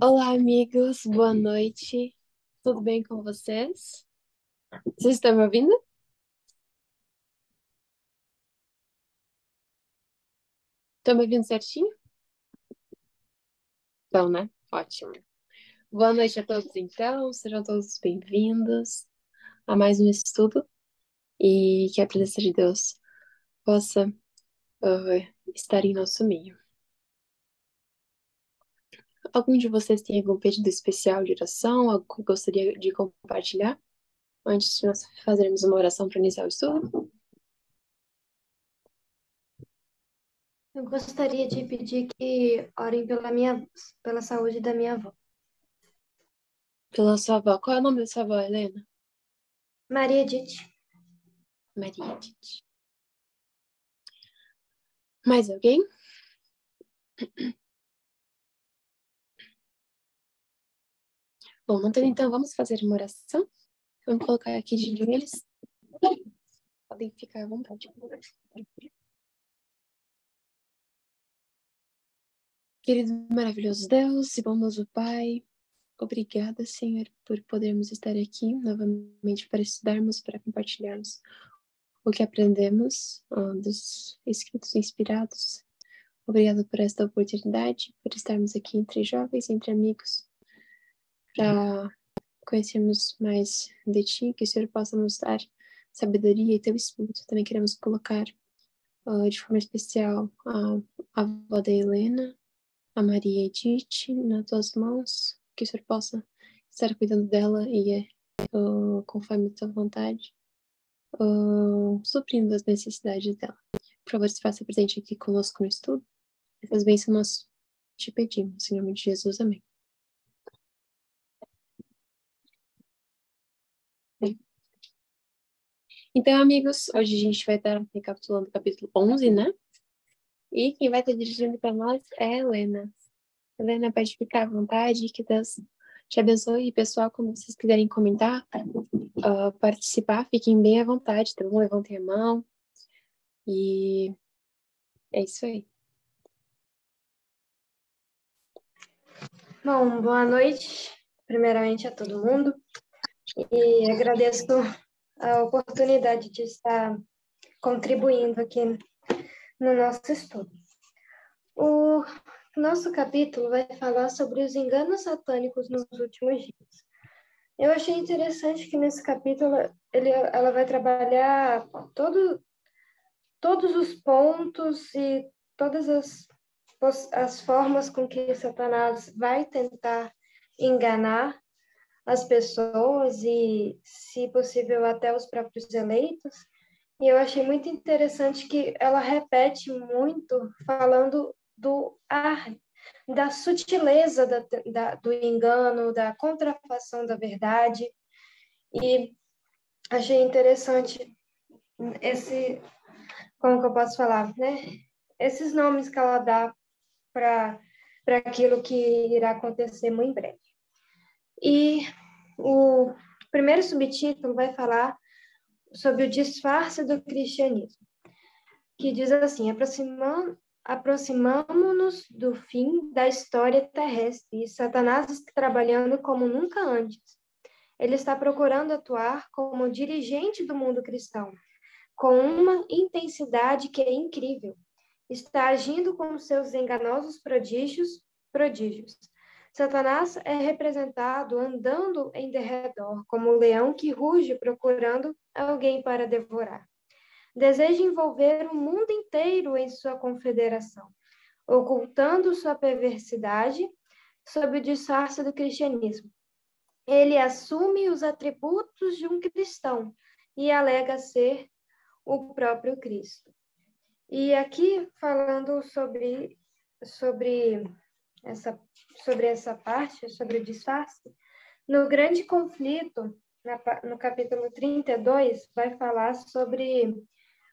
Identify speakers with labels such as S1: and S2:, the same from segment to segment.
S1: Olá, amigos, boa noite. Tudo bem com vocês? Vocês estão me ouvindo? Estão me ouvindo certinho? Então, né? Ótimo. Boa noite a todos, então. Sejam todos bem-vindos a mais um estudo e que a presença de Deus possa estar em nosso meio. Algum de vocês tem algum pedido especial de oração, algo que gostaria de compartilhar antes de nós fazermos uma oração para iniciar o estudo?
S2: Eu gostaria de pedir que orem pela saúde da minha avó.
S1: Pela sua avó. Qual é o nome da sua avó, Helena?
S2: Maria Edith.
S1: Maria Edith. Mais alguém? Bom, então vamos fazer uma oração. Vamos colocar aqui de joelhos. Podem ficar à vontade. Querido e maravilhoso Deus e bondoso Pai, obrigada, Senhor, por podermos estar aqui novamente para estudarmos, para compartilharmos o que aprendemos dos escritos inspirados. Obrigada por esta oportunidade, por estarmos aqui entre jovens, entre amigos, para conhecermos mais de Ti, que o Senhor possa nos dar sabedoria e Teu Espírito. Também queremos colocar de forma especial a avó da Helena, a Maria Edith, nas tuas mãos, que o Senhor possa estar cuidando dela e conforme a tua vontade, suprindo as necessidades dela. Por favor, se faça presente aqui conosco no estudo. Essas bênçãos nós te pedimos, em nome de Jesus, amém. Então, amigos, hoje a gente vai estar recapitulando o capítulo 11, né? E quem vai estar dirigindo para nós é a Helena. Helena, pode ficar à vontade, que Deus te abençoe. E, pessoal, quando vocês quiserem comentar, participar, fiquem bem à vontade, tá bom? Levantem a mão. E é isso aí.
S2: Bom, boa noite, primeiramente a todo mundo. E agradeço a oportunidade de estar contribuindo aqui no nosso estudo. O nosso capítulo vai falar sobre os enganos satânicos nos últimos dias. Eu achei interessante que nesse capítulo ela vai trabalhar todos os pontos e todas as formas com que Satanás vai tentar enganar as pessoas e, se possível, até os próprios eleitos. E eu achei muito interessante que ela repete muito falando da sutileza do engano, da contrafação da verdade. E achei interessante como que eu posso falar, né? Esses nomes que ela dá para aquilo que irá acontecer muito em breve. E o primeiro subtítulo vai falar sobre o disfarce do cristianismo, que diz assim: aproximamo-nos do fim da história terrestre e Satanás está trabalhando como nunca antes. Ele está procurando atuar como dirigente do mundo cristão, com uma intensidade que é incrível. Está agindo com seus enganosos prodígios. Satanás é representado andando em derredor, como um leão que ruge procurando alguém para devorar. Deseja envolver o mundo inteiro em sua confederação, ocultando sua perversidade sob o disfarce do cristianismo. Ele assume os atributos de um cristão e alega ser o próprio Cristo. E aqui, falando sobre essa parte, sobre o disfarce, no grande conflito, no capítulo 32, vai falar sobre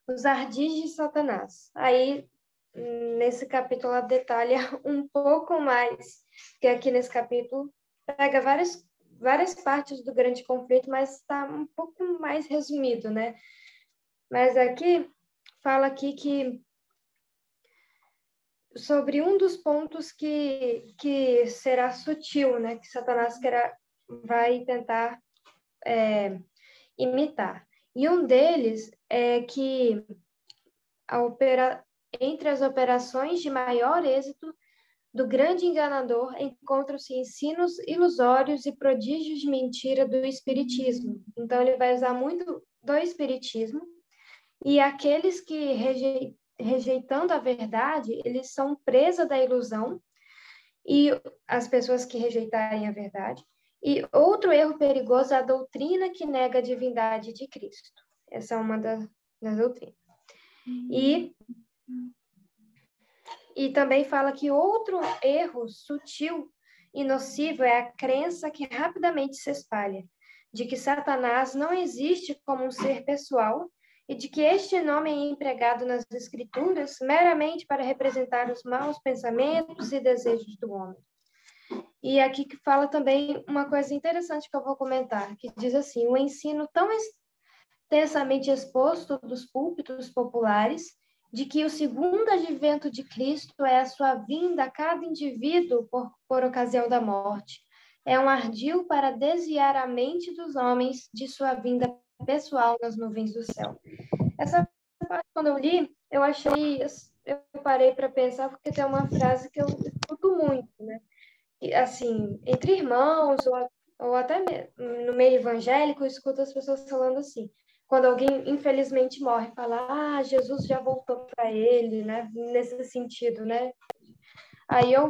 S2: os ardis de Satanás. Aí, nesse capítulo, ela detalha um pouco mais, que aqui nesse capítulo pega várias partes do grande conflito, mas está um pouco mais resumido, né? Mas aqui, fala aqui que sobre um dos pontos que será sutil, né? Que Satanás vai tentar imitar. E um deles é que entre as operações de maior êxito do grande enganador encontram-se ensinos ilusórios e prodígios de mentira do espiritismo. Então, ele vai usar muito do espiritismo, e aqueles que, rejeitando a verdade, eles são presa da ilusão, e as pessoas que rejeitarem a verdade. E outro erro perigoso é a doutrina que nega a divindade de Cristo. Essa é uma das doutrinas. E também fala que outro erro sutil e nocivo é a crença que rapidamente se espalha, de que Satanás não existe como um ser pessoal e de que este nome é empregado nas Escrituras meramente para representar os maus pensamentos e desejos do homem. E aqui que fala também uma coisa interessante que eu vou comentar, que diz assim: o ensino tão extensamente exposto dos púlpitos populares de que o segundo advento de Cristo é a sua vinda a cada indivíduo por ocasião da morte. É um ardil para desviar a mente dos homens de sua vinda pessoal nas nuvens do céu. Essa parte, quando eu li, eu parei para pensar, porque tem uma frase que eu escuto muito, né? Assim, entre irmãos, ou até no meio evangélico, eu escuto as pessoas falando assim: quando alguém infelizmente morre, fala, Jesus já voltou para ele, né? Nesse sentido, né? Aí eu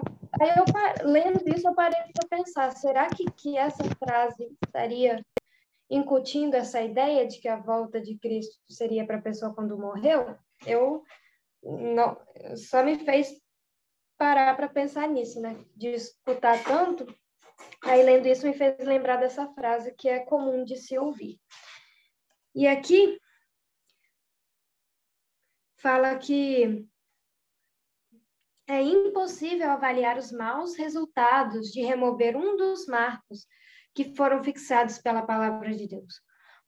S2: lendo isso, eu parei para pensar: será que essa frase estaria incutindo essa ideia de que a volta de Cristo seria para a pessoa quando morreu? Eu não, só me fez parar para pensar nisso, né? De escutar tanto. Aí, lendo isso, me fez lembrar dessa frase que é comum de se ouvir. E aqui fala que é impossível avaliar os maus resultados de remover um dos marcos que foram fixados pela palavra de Deus.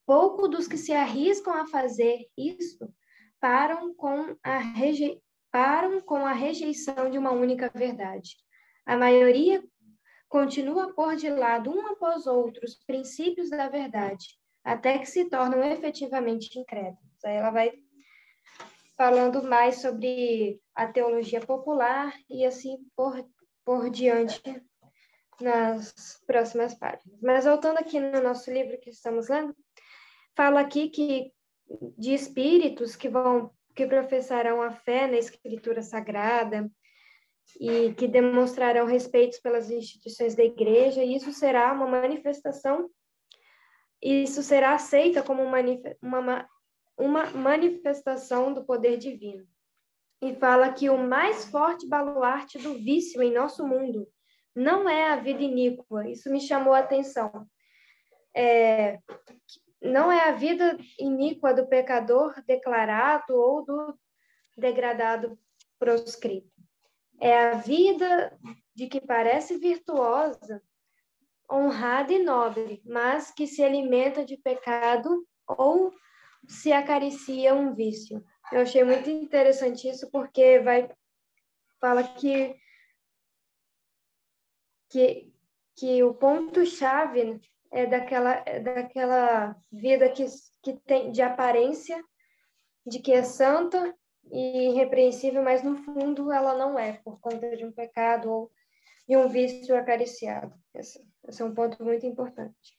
S2: Pouco dos que se arriscam a fazer isso param com a rejeição de uma única verdade. A maioria continua a pôr de lado um após outro os princípios da verdade, até que se tornam efetivamente incrédulos. Aí ela vai falando mais sobre a teologia popular e assim por diante nas próximas páginas. Mas voltando aqui no nosso livro que estamos lendo, fala aqui de espíritos que professarão a fé na Escritura Sagrada e que demonstrarão respeito pelas instituições da igreja, e isso será uma manifestação, isso será aceita como uma manifestação do poder divino. E fala que o mais forte baluarte do vício em nosso mundo não é a vida iníqua. Isso me chamou a atenção. Não é a vida iníqua do pecador declarado ou do degradado proscrito. É a vida de que parece virtuosa, honrada e nobre, mas que se alimenta de pecado ou se acaricia um vício. Eu achei muito interessante isso, porque fala que o ponto-chave é daquela vida que tem de aparência, de que é santa e irrepreensível, mas no fundo ela não é, por conta de um pecado ou de um vício acariciado. Esse é um ponto muito importante.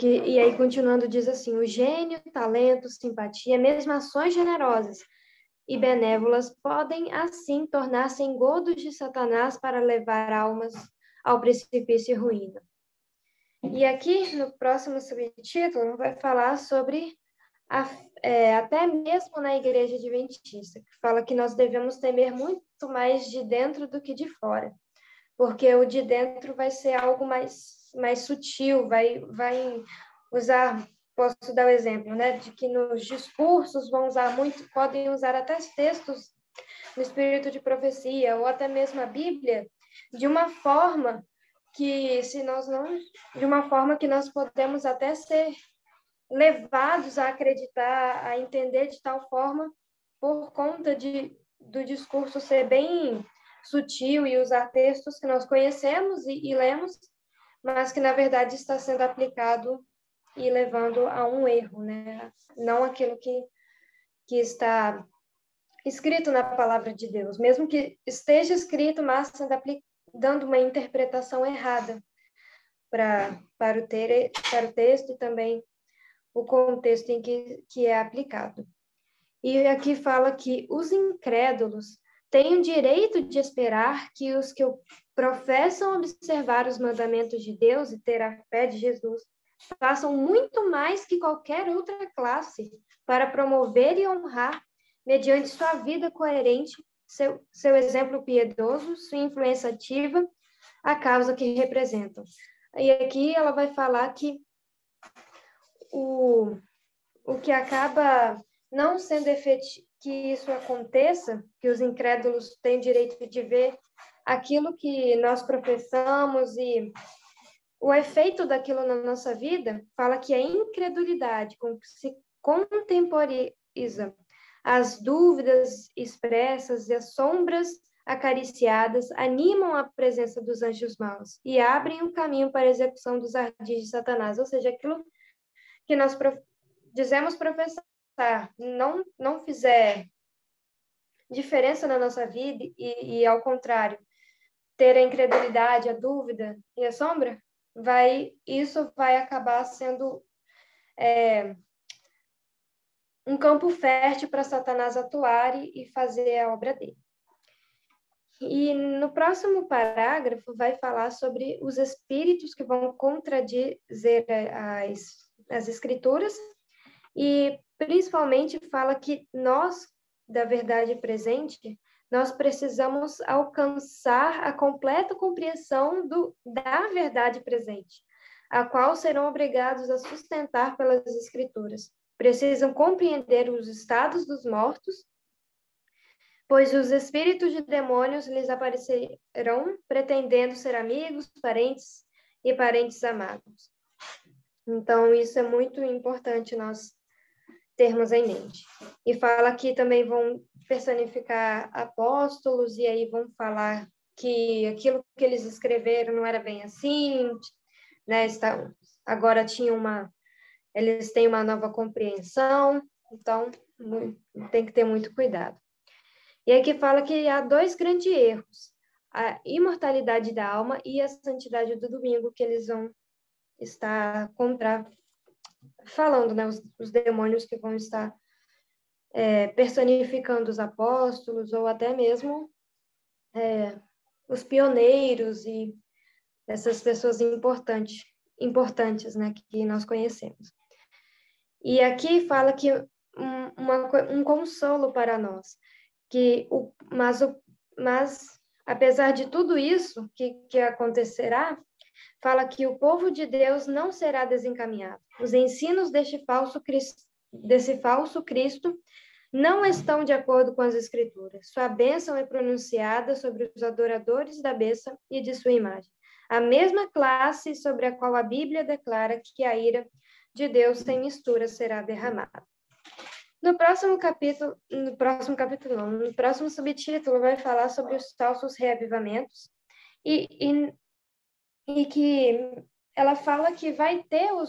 S2: E aí, continuando, diz assim: o gênio, talento, simpatia, mesmo ações generosas e benévolas podem, assim, tornar-se engodos de Satanás para levar almas ao precipício e ruína. E aqui, no próximo subtítulo, vai falar sobre até mesmo na Igreja Adventista, que fala que nós devemos temer muito mais de dentro do que de fora, porque o de dentro vai ser algo mais sutil, vai usar, posso dar o exemplo, né, de que nos discursos podem usar até textos no espírito de profecia, ou até mesmo a Bíblia, de uma forma que nós podemos até ser levados a acreditar, a entender de tal forma, por conta de do discurso ser bem sutil e usar textos que nós conhecemos e lemos, mas que, na verdade, está sendo aplicado e levando a um erro, né? Não aquilo que está escrito na palavra de Deus, mesmo que esteja escrito, mas sendo dando uma interpretação errada para o texto e também o contexto em que é aplicado. E aqui fala que os incrédulos têm o direito de esperar que os que professam observar os mandamentos de Deus e ter a fé de Jesus façam muito mais que qualquer outra classe para promover e honrar, mediante sua vida coerente, seu exemplo piedoso, sua influência ativa, a causa que representam. E aqui ela vai falar que o que acaba não sendo efetivo, que isso aconteça, que os incrédulos têm direito de ver aquilo que nós professamos e o efeito daquilo na nossa vida, fala que a incredulidade com que se contemporiza as dúvidas expressas e as sombras acariciadas animam a presença dos anjos maus e abrem o caminho para a execução dos ardis de Satanás, ou seja, aquilo que nós dizemos professar, não fizer diferença na nossa vida e ao contrário, ter a incredulidade, a dúvida e a sombra, isso vai acabar sendo um campo fértil para Satanás atuar e fazer a obra dele. E no próximo parágrafo vai falar sobre os espíritos que vão contradizer as escrituras e principalmente fala que nós, da verdade presente, nós precisamos alcançar a completa compreensão da verdade presente, a qual serão obrigados a sustentar pelas escrituras. Precisam compreender os estados dos mortos, pois os espíritos de demônios lhes aparecerão pretendendo ser amigos, parentes e parentes amados. Então, isso é muito importante nós termos em mente. E fala que também vão personificar apóstolos, e aí vão falar que aquilo que eles escreveram não era bem assim, né? Agora eles têm uma nova compreensão, então tem que ter muito cuidado. E aqui fala que há dois grandes erros, a imortalidade da alma e a santidade do domingo, que eles vão estar falando, né, os demônios que vão estar personificando os apóstolos ou até mesmo os pioneiros e essas pessoas importantes, né, que nós conhecemos. E aqui fala que um consolo para nós, mas apesar de tudo isso que acontecerá, fala que o povo de Deus não será desencaminhado. Os ensinos desse falso Cristo não estão de acordo com as Escrituras. Sua bênção é pronunciada sobre os adoradores da besta e de sua imagem. A mesma classe sobre a qual a Bíblia declara que a ira de Deus sem mistura será derramada. No próximo subtítulo vai falar sobre os falsos reavivamentos e que ela fala que vai ter o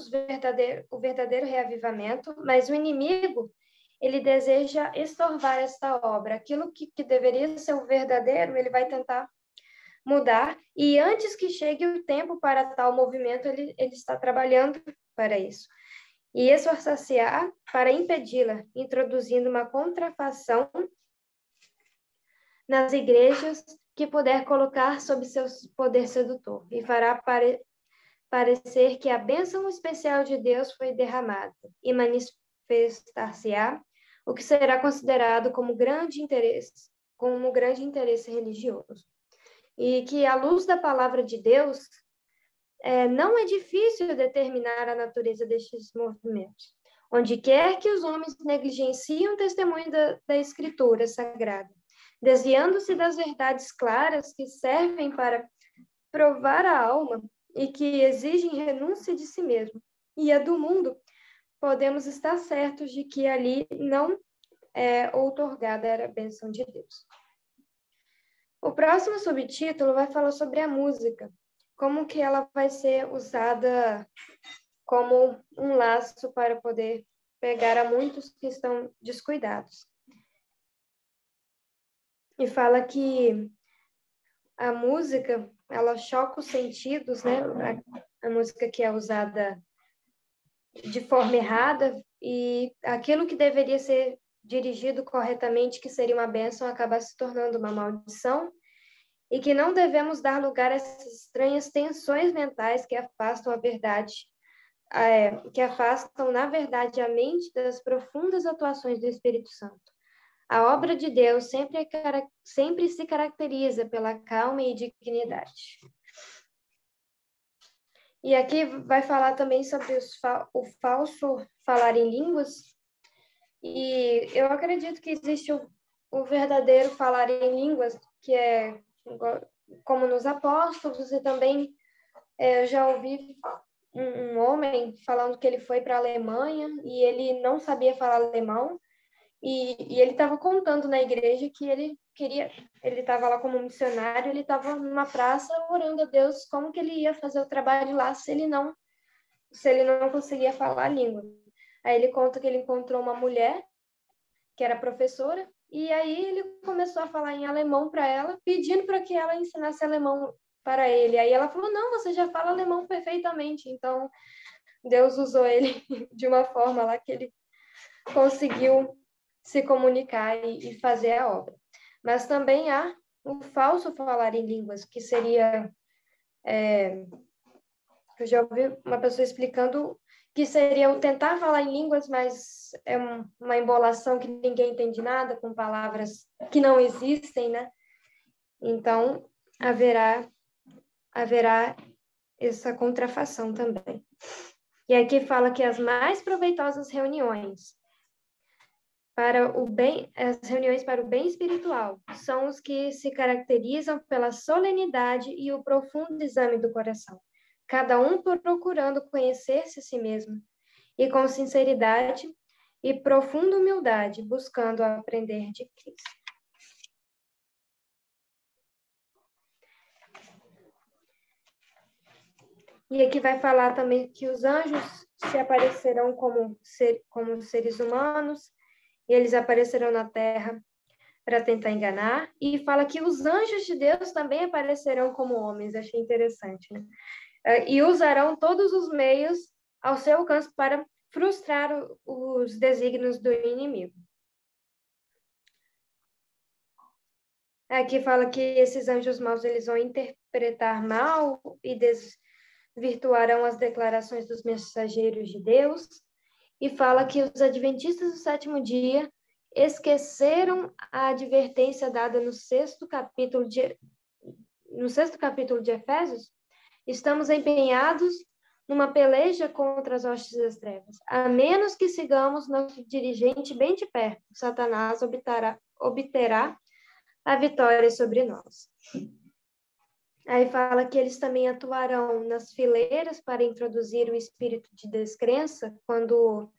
S2: verdadeiro reavivamento, mas o inimigo, ele deseja estorvar esta obra. Aquilo que deveria ser o verdadeiro, ele vai tentar mudar, e antes que chegue o tempo para tal movimento, ele está trabalhando para isso. E esforçar-se-á para impedi-la, introduzindo uma contrafação nas igrejas que puder colocar sob seu poder sedutor, e fará parecer que a bênção especial de Deus foi derramada, e manifestar-se-á o que será considerado como grande interesse religioso. E que, à luz da palavra de Deus, não é difícil determinar a natureza destes movimentos. Onde quer que os homens negligenciem o testemunho da Escritura Sagrada, desviando-se das verdades claras que servem para provar a alma e que exigem renúncia de si mesmo e a do mundo, podemos estar certos de que ali não outorgada era a bênção de Deus. O próximo subtítulo vai falar sobre a música, como que ela vai ser usada como um laço para poder pegar a muitos que estão descuidados. E fala que a música, ela choca os sentidos, né? A música que é usada de forma errada e aquilo que deveria ser dirigido corretamente, que seria uma bênção, acaba se tornando uma maldição, e que não devemos dar lugar a essas estranhas tensões mentais que afastam a verdade, que afastam, na verdade, a mente das profundas atuações do Espírito Santo. A obra de Deus sempre se caracteriza pela calma e dignidade. E aqui vai falar também sobre o falso falar em línguas. E eu acredito que existe o verdadeiro falar em línguas, que é como nos apóstolos, e também eu já ouvi um homem falando que ele foi para a Alemanha e ele não sabia falar alemão, e ele estava contando na igreja que ele estava lá como missionário, ele estava numa praça orando a Deus como que ele ia fazer o trabalho lá se ele não conseguia falar a língua. Aí ele conta que ele encontrou uma mulher que era professora, e aí ele começou a falar em alemão para ela, pedindo para que ela ensinasse alemão para ele. Aí ela falou, não, você já fala alemão perfeitamente. Então, Deus usou ele de uma forma lá que ele conseguiu se comunicar e fazer a obra. Mas também há o falso falar em línguas, que seria... eu já ouvi uma pessoa explicando que seria o tentar falar em línguas, mas é uma embolação que ninguém entende nada, com palavras que não existem, né? Então, haverá essa contrafação também. E aqui fala que as mais proveitosas reuniões as reuniões para o bem espiritual são os que se caracterizam pela solenidade e o profundo exame do coração, cada um procurando conhecer-se a si mesmo, e com sinceridade e profunda humildade, buscando aprender de Cristo. E aqui vai falar também que os anjos se aparecerão como seres humanos, e eles aparecerão na terra para tentar enganar, e fala que os anjos de Deus também aparecerão como homens. Achei interessante, né? E usarão todos os meios ao seu alcance para frustrar os desígnios do inimigo. Aqui fala que esses anjos maus eles vão interpretar mal e desvirtuarão as declarações dos mensageiros de Deus, e fala que os adventistas do sétimo dia esqueceram a advertência dada no sexto capítulo de Efésios. Estamos empenhados numa peleja contra as hostes das trevas. A menos que sigamos nosso dirigente bem de perto, Satanás obterá a vitória sobre nós. Aí fala que eles também atuarão nas fileiras para introduzir o espírito de descrença, quando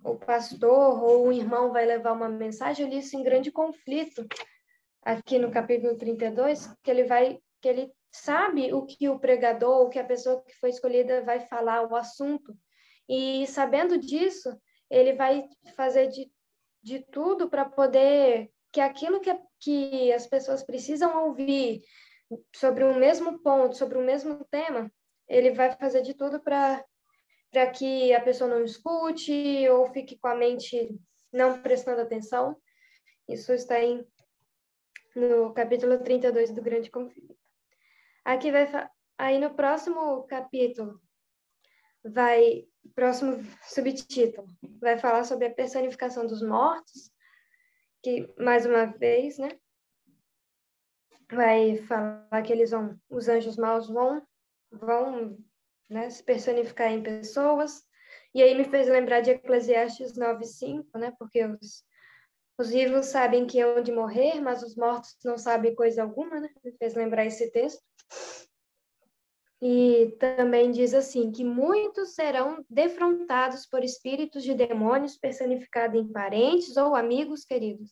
S2: o pastor ou o irmão vai levar uma mensagem. Eu li isso em grande conflito, aqui no capítulo 32, que ele sabe o que o pregador, o que a pessoa que foi escolhida vai falar, o assunto, e sabendo disso, ele vai fazer de tudo para poder que aquilo que as pessoas precisam ouvir sobre o mesmo ponto, sobre o mesmo tema, ele vai fazer de tudo para que a pessoa não escute ou fique com a mente não prestando atenção. Isso está no capítulo 32 do Grande Conflito. Aí no próximo capítulo, próximo subtítulo, vai falar sobre a personificação dos mortos, que, mais uma vez, né, vai falar que os anjos maus vão né, se personificar em pessoas, e aí me fez lembrar de Eclesiastes 9:5, né, porque os vivos sabem que hão de morrer, mas os mortos não sabem coisa alguma, né, me fez lembrar esse texto. E também diz assim, que muitos serão defrontados por espíritos de demônios personificados em parentes ou amigos queridos,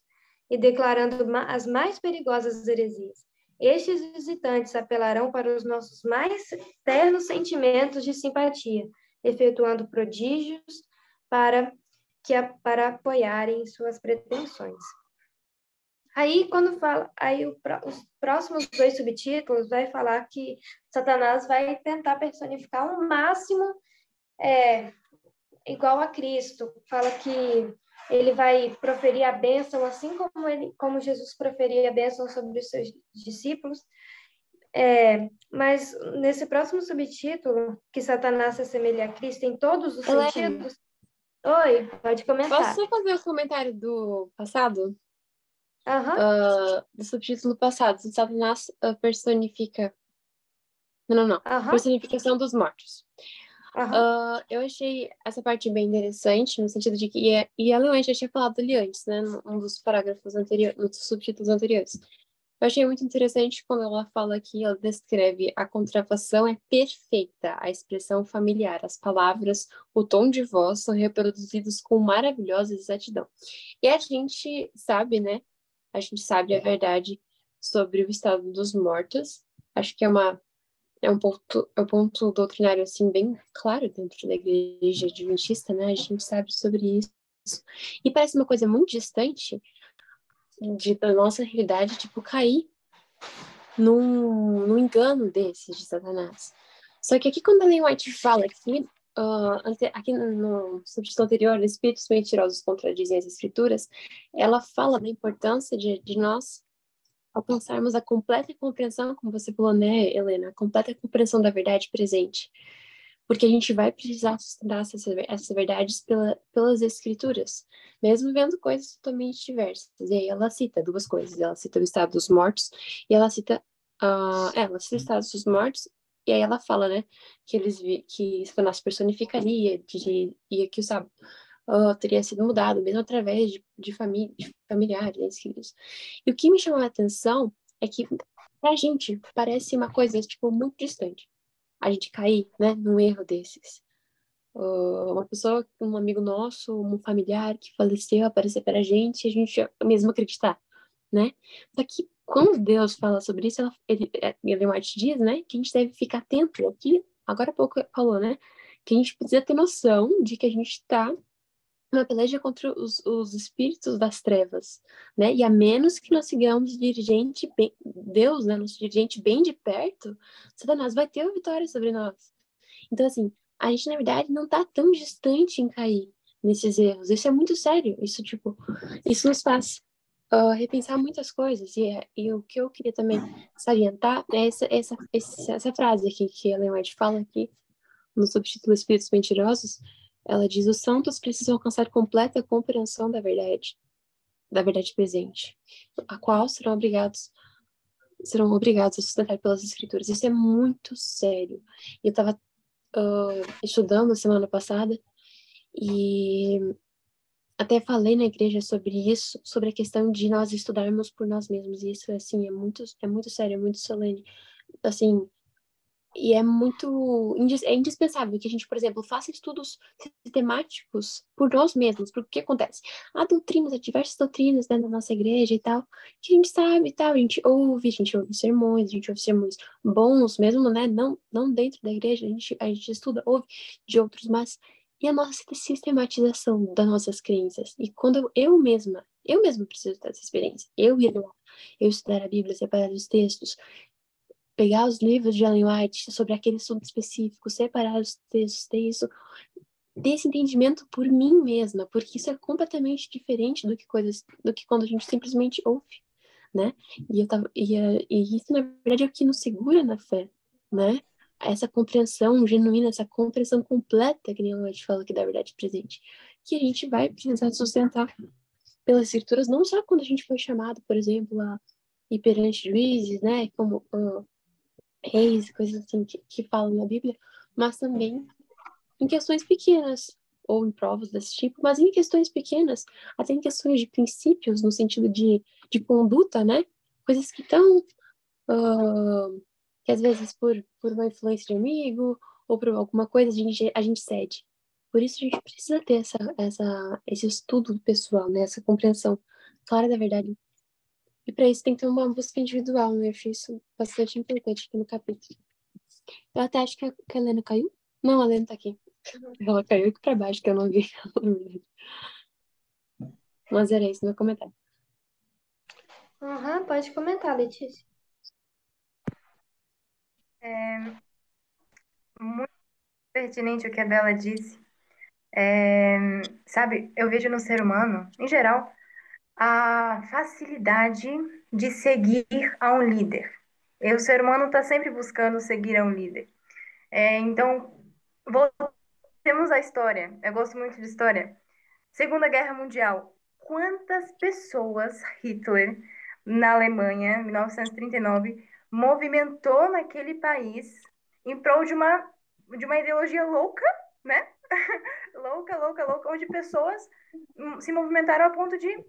S2: e declarando as mais perigosas heresias. Estes visitantes apelarão para os nossos mais ternos sentimentos de simpatia, efetuando prodígios para apoiarem suas pretensões. Aí, quando fala, os próximos dois subtítulos vai falar que Satanás vai tentar personificar o máximo igual a Cristo. Fala que ele vai proferir a bênção, assim como Jesus proferia a bênção sobre os seus discípulos. Mas nesse próximo subtítulo, que Satanás se assemelha a Cristo em todos os sentidos. Oi, pode comentar.
S1: Posso só fazer o comentário do passado? Do subtítulo passado, Satanás personifica. Não. Personificação dos mortos. Eu achei essa parte bem interessante, no sentido de que, e a Leone já tinha falado ali antes, né, num dos parágrafos anteriores, nos subtítulos anteriores. Eu achei muito interessante quando ela fala que ela descreve a contrafação é perfeita, a expressão familiar, as palavras, o tom de voz são reproduzidos com maravilhosa exatidão. E a gente sabe, né, a gente sabe a verdade sobre o estado dos mortos. Acho que é um ponto doutrinário, assim, bem claro dentro da igreja adventista, né? A gente sabe sobre isso. E parece uma coisa muito distante da nossa realidade, tipo, cair num engano desses de Satanás. Só que aqui, quando a Ellen White fala aqui no subtítulo anterior, Espíritos Mentirosos Contradizem as Escrituras, ela fala da importância de nós alcançarmos a completa compreensão, como você falou, né, Helena, a completa compreensão da verdade presente. Porque a gente vai precisar sustentar essas verdades pelas escrituras, mesmo vendo coisas totalmente diversas. E aí ela cita duas coisas. Ela cita o estado dos mortos e ela cita o estado dos mortos. E aí ela fala, né, que Satanás personificaria e que o sábado teria sido mudado, mesmo através de familiares, né, filhos. E o que me chamou a atenção é que, pra gente, parece uma coisa, tipo, muito distante. A gente cair, né, num erro desses. Uma pessoa, um amigo nosso, um familiar que faleceu, aparecer pra gente, e a gente mesmo acreditar, né? Só que quando Deus fala sobre isso, Ellen White diz, né, que a gente deve ficar atento aqui, agora há pouco falou, né, que a gente precisa ter noção de que a gente está uma peleja contra os espíritos das trevas, né? E a menos que nós sigamos Deus, né, nosso dirigente bem de perto, Satanás vai ter a vitória sobre nós. Então, assim, a gente, na verdade, não está tão distante em cair nesses erros. Isso é muito sério. Isso nos faz repensar muitas coisas. E o que eu queria também salientar é essa frase aqui que a Ellen White fala aqui, no subtítulo Espíritos Mentirosos. Ela diz: os santos precisam alcançar completa compreensão da verdade presente, a qual serão obrigados a sustentar pelas escrituras. Isso é muito sério. Eu estava estudando semana passada e até falei na igreja sobre isso, sobre a questão de nós estudarmos por nós mesmos. E isso, assim, é muito sério, é muito solene. Assim, e é indispensável que a gente, por exemplo, faça estudos sistemáticos por nós mesmos, porque o que acontece? Há diversas doutrinas, né, na nossa igreja e tal, que a gente sabe e tal, a gente ouve sermões bons mesmo, né, não dentro da igreja, a gente estuda, ouve de outros, mas e a nossa sistematização das nossas crenças? E quando eu mesma preciso dessa experiência, eu ir lá, eu estudar a Bíblia, separar os textos, pegar os livros de Ellen White sobre aquele assunto específico, separar os textos, ter esse entendimento por mim mesma, porque isso é completamente diferente do que quando a gente simplesmente ouve, né? E isso, na verdade, é o que nos segura na fé, né? Essa compreensão genuína, essa compreensão completa, que nem Ellen White fala aqui da verdade presente, que a gente vai precisar sustentar pelas escrituras, não só quando a gente foi chamado, por exemplo, a ir perante juízes, né? Como reis, coisas assim que falam na Bíblia, mas também em questões pequenas, ou em provas desse tipo, mas em questões pequenas, até em questões de princípios, no sentido de conduta, né? Coisas que estão que às vezes por uma influência de amigo ou por alguma coisa a gente cede. Por isso a gente precisa ter esse estudo pessoal, né? Essa compreensão clara da verdade. E para isso tem que ter uma busca individual, né? Eu achei isso bastante importante aqui no capítulo. Eu até acho que a Helena caiu. Não, a Helena tá aqui. Ela caiu aqui pra baixo, que eu não vi, na verdade. Mas era isso, meu comentário.
S2: Aham, pode comentar, Letícia.
S3: Muito pertinente o que a Bela disse. Sabe, eu vejo no ser humano, em geral, a facilidade de seguir a um líder. E o ser humano está sempre buscando seguir a um líder. Então, voltemos à história. Eu gosto muito de história. Segunda Guerra Mundial. Quantas pessoas Hitler, na Alemanha, em 1939, movimentou naquele país em prol de uma ideologia louca, né? Louca, louca, louca, onde pessoas se movimentaram a ponto de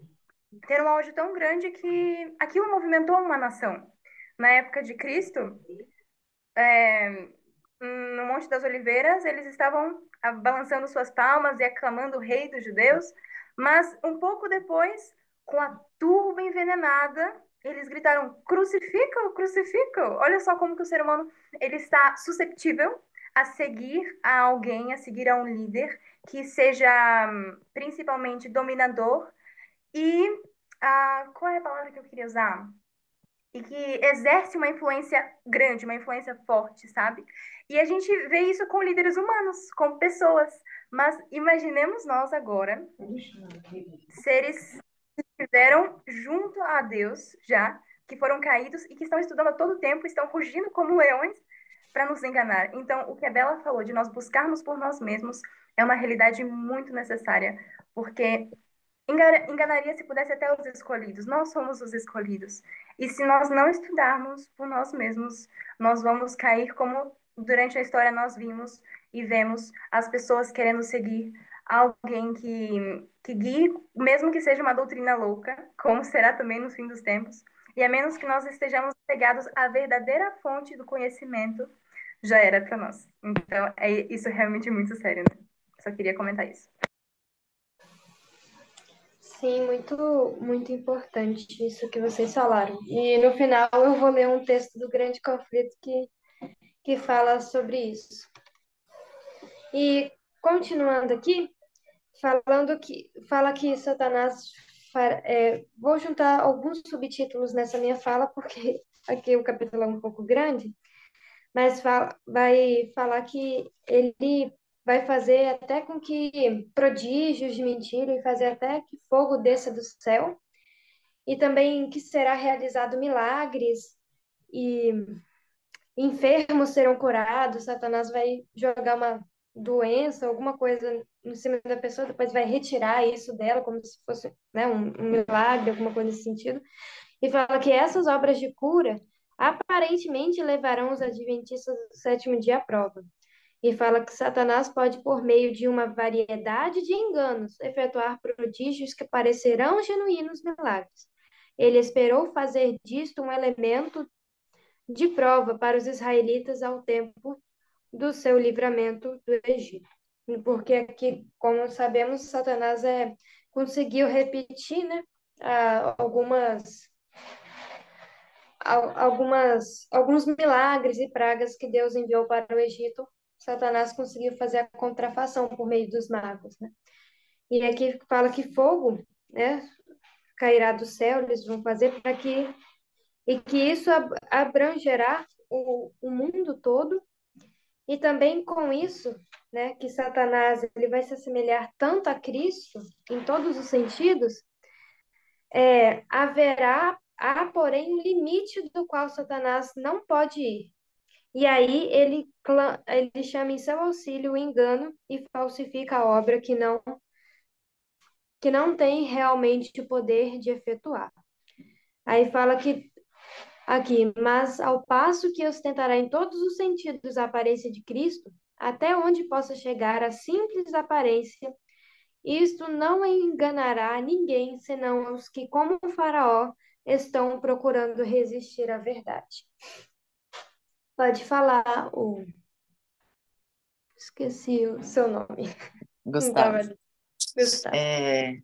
S3: ter um auge tão grande que aquilo movimentou uma nação. Na época de Cristo, no Monte das Oliveiras, eles estavam balançando suas palmas e aclamando o rei dos judeus, mas um pouco depois, com a turba envenenada, eles gritaram: crucificam, crucificam. Olha só como que o ser humano ele está susceptível a seguir a alguém, a seguir a um líder que seja principalmente dominador e qual é a palavra que eu queria usar? E que exerce uma influência grande, uma influência forte, sabe? E a gente vê isso com líderes humanos, com pessoas. Mas imaginemos nós agora, seres que estiveram junto a Deus já, que foram caídos e que estão estudando a todo tempo, estão rugindo como leões para nos enganar. Então, o que a Bela falou de nós buscarmos por nós mesmos é uma realidade muito necessária, porque enganaria se pudesse até os escolhidos. Nós somos os escolhidos. E se nós não estudarmos por nós mesmos, nós vamos cair como durante a história nós vimos e vemos as pessoas querendo seguir alguém que guie, mesmo que seja uma doutrina louca, como será também no fim dos tempos. E a menos que nós estejamos pegados à verdadeira fonte do conhecimento, já era para nós. Então, isso é realmente muito sério, né? Só queria comentar isso.
S2: Sim, muito, muito importante isso que vocês falaram. E no final eu vou ler um texto do Grande Conflito que fala sobre isso. E continuando aqui, fala que Satanás vou juntar alguns subtítulos nessa minha fala, porque aqui o capítulo é um pouco grande, mas vai falar que ele vai fazer até com que prodígios de mentira e fazer até que fogo desça do céu, e também que será realizado milagres e enfermos serão curados, Satanás vai jogar uma doença, alguma coisa em cima da pessoa, depois vai retirar isso dela, como se fosse, né, um milagre, alguma coisa nesse sentido, e fala que essas obras de cura aparentemente levarão os adventistas do sétimo dia à prova. E fala que Satanás pode, por meio de uma variedade de enganos, efetuar prodígios que parecerão genuínos milagres. Ele esperou fazer disto um elemento de prova para os israelitas ao tempo do seu livramento do Egito. Porque aqui, como sabemos, Satanás conseguiu repetir, né, alguns milagres e pragas que Deus enviou para o Egito. Satanás conseguiu fazer a contrafação por meio dos magos, né? E aqui fala que fogo, né, cairá do céu, eles vão fazer para que e que isso abrangerá o mundo todo, e também com isso, né, que Satanás ele vai se assemelhar tanto a Cristo em todos os sentidos, há porém um limite do qual Satanás não pode ir. E aí ele chama em seu auxílio o engano e falsifica a obra que não tem realmente o poder de efetuar. Aí fala que aqui, mas ao passo que ostentará em todos os sentidos a aparência de Cristo, até onde possa chegar a simples aparência, isto não enganará ninguém, senão os que, como o Faraó, estão procurando resistir à verdade. Pode falar o. Esqueci o seu nome. Não estava
S4: Gustavo.
S2: ali. Gustavo.
S4: É,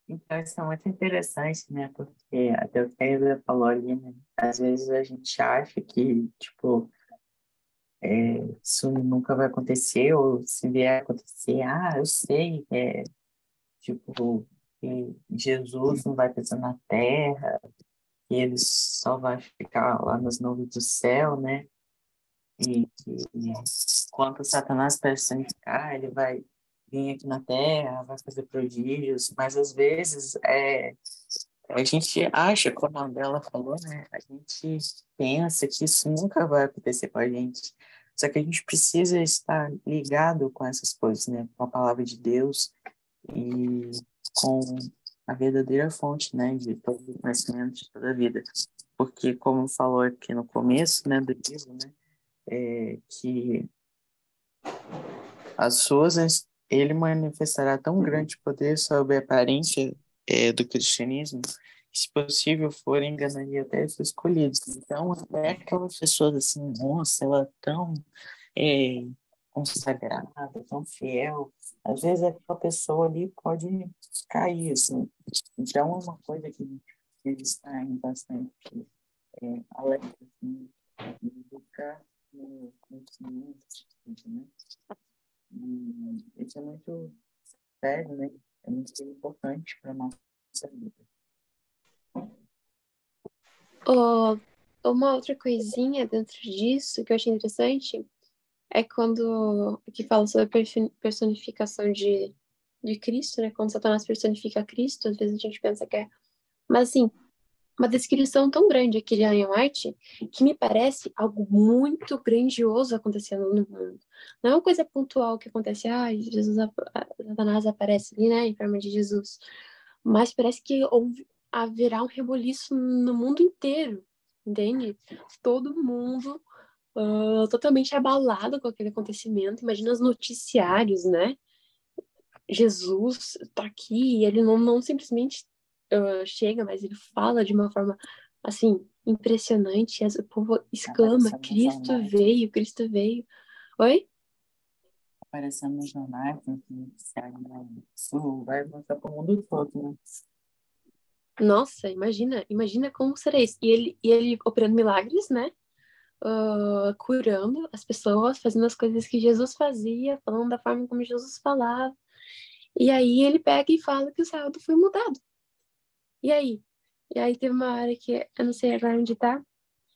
S4: então, isso é muito interessante, né? Porque até o que a Isa falou ali, né? Às vezes a gente acha que, tipo, isso nunca vai acontecer, ou se vier a acontecer, eu sei, tipo, que Jesus não vai pisar na terra, que ele só vai ficar lá nas nuvens do céu, né? E que quando Satanás personificar, ele vai vir aqui na terra, vai fazer prodígios, mas às vezes a gente acha, como a Bela falou, né? A gente pensa que isso nunca vai acontecer com a gente. Só que a gente precisa estar ligado com essas coisas, né? Com a palavra de Deus e com a verdadeira fonte, né? De todo o conhecimento, de toda a vida. Porque, como falou aqui no começo, né, do livro, né? Que as suas, ele manifestará tão grande poder sobre a aparência do cristianismo, que, se possível for, enganaria até os escolhidos. Então, até aquelas pessoas assim, nossa, ela é tão é, consagrada, tão fiel, às vezes aquela pessoa ali pode cair, assim. Então, é uma coisa que eles estar bastante alerta, assim, de buscar no conhecimento, né? Isso é muito sério, né? É muito importante para a nossa vida.
S1: Oh, uma outra coisinha dentro disso que eu achei interessante é quando que fala sobre a personificação de Cristo, né? Quando Satanás personifica Cristo, às vezes a gente pensa que é. Mas assim, uma descrição tão grande aqui de Ellen White que me parece algo muito grandioso acontecendo no mundo. Não é uma coisa pontual que acontece, Satanás aparece ali, né, em forma de Jesus. Mas parece que haverá um reboliço no mundo inteiro, entende? Todo mundo totalmente abalado com aquele acontecimento. Imagina os noticiários, né? Jesus tá aqui e ele não simplesmente chega, mas ele fala de uma forma assim impressionante. O povo exclama:
S4: Aparecendo nos
S1: Cristo
S4: jornais,
S1: veio, Cristo veio. Oi?
S4: aparecendo nos jornais, nos noticiários, né? Isso vai mostrar para o mundo todo, né?
S1: Nossa, imagina como será isso. E ele operando milagres, né? Curando as pessoas, fazendo as coisas que Jesus fazia, falando da forma como Jesus falava. E aí ele pega e fala que o sábado foi mudado. E aí? E aí teve uma hora que eu não sei agora onde tá,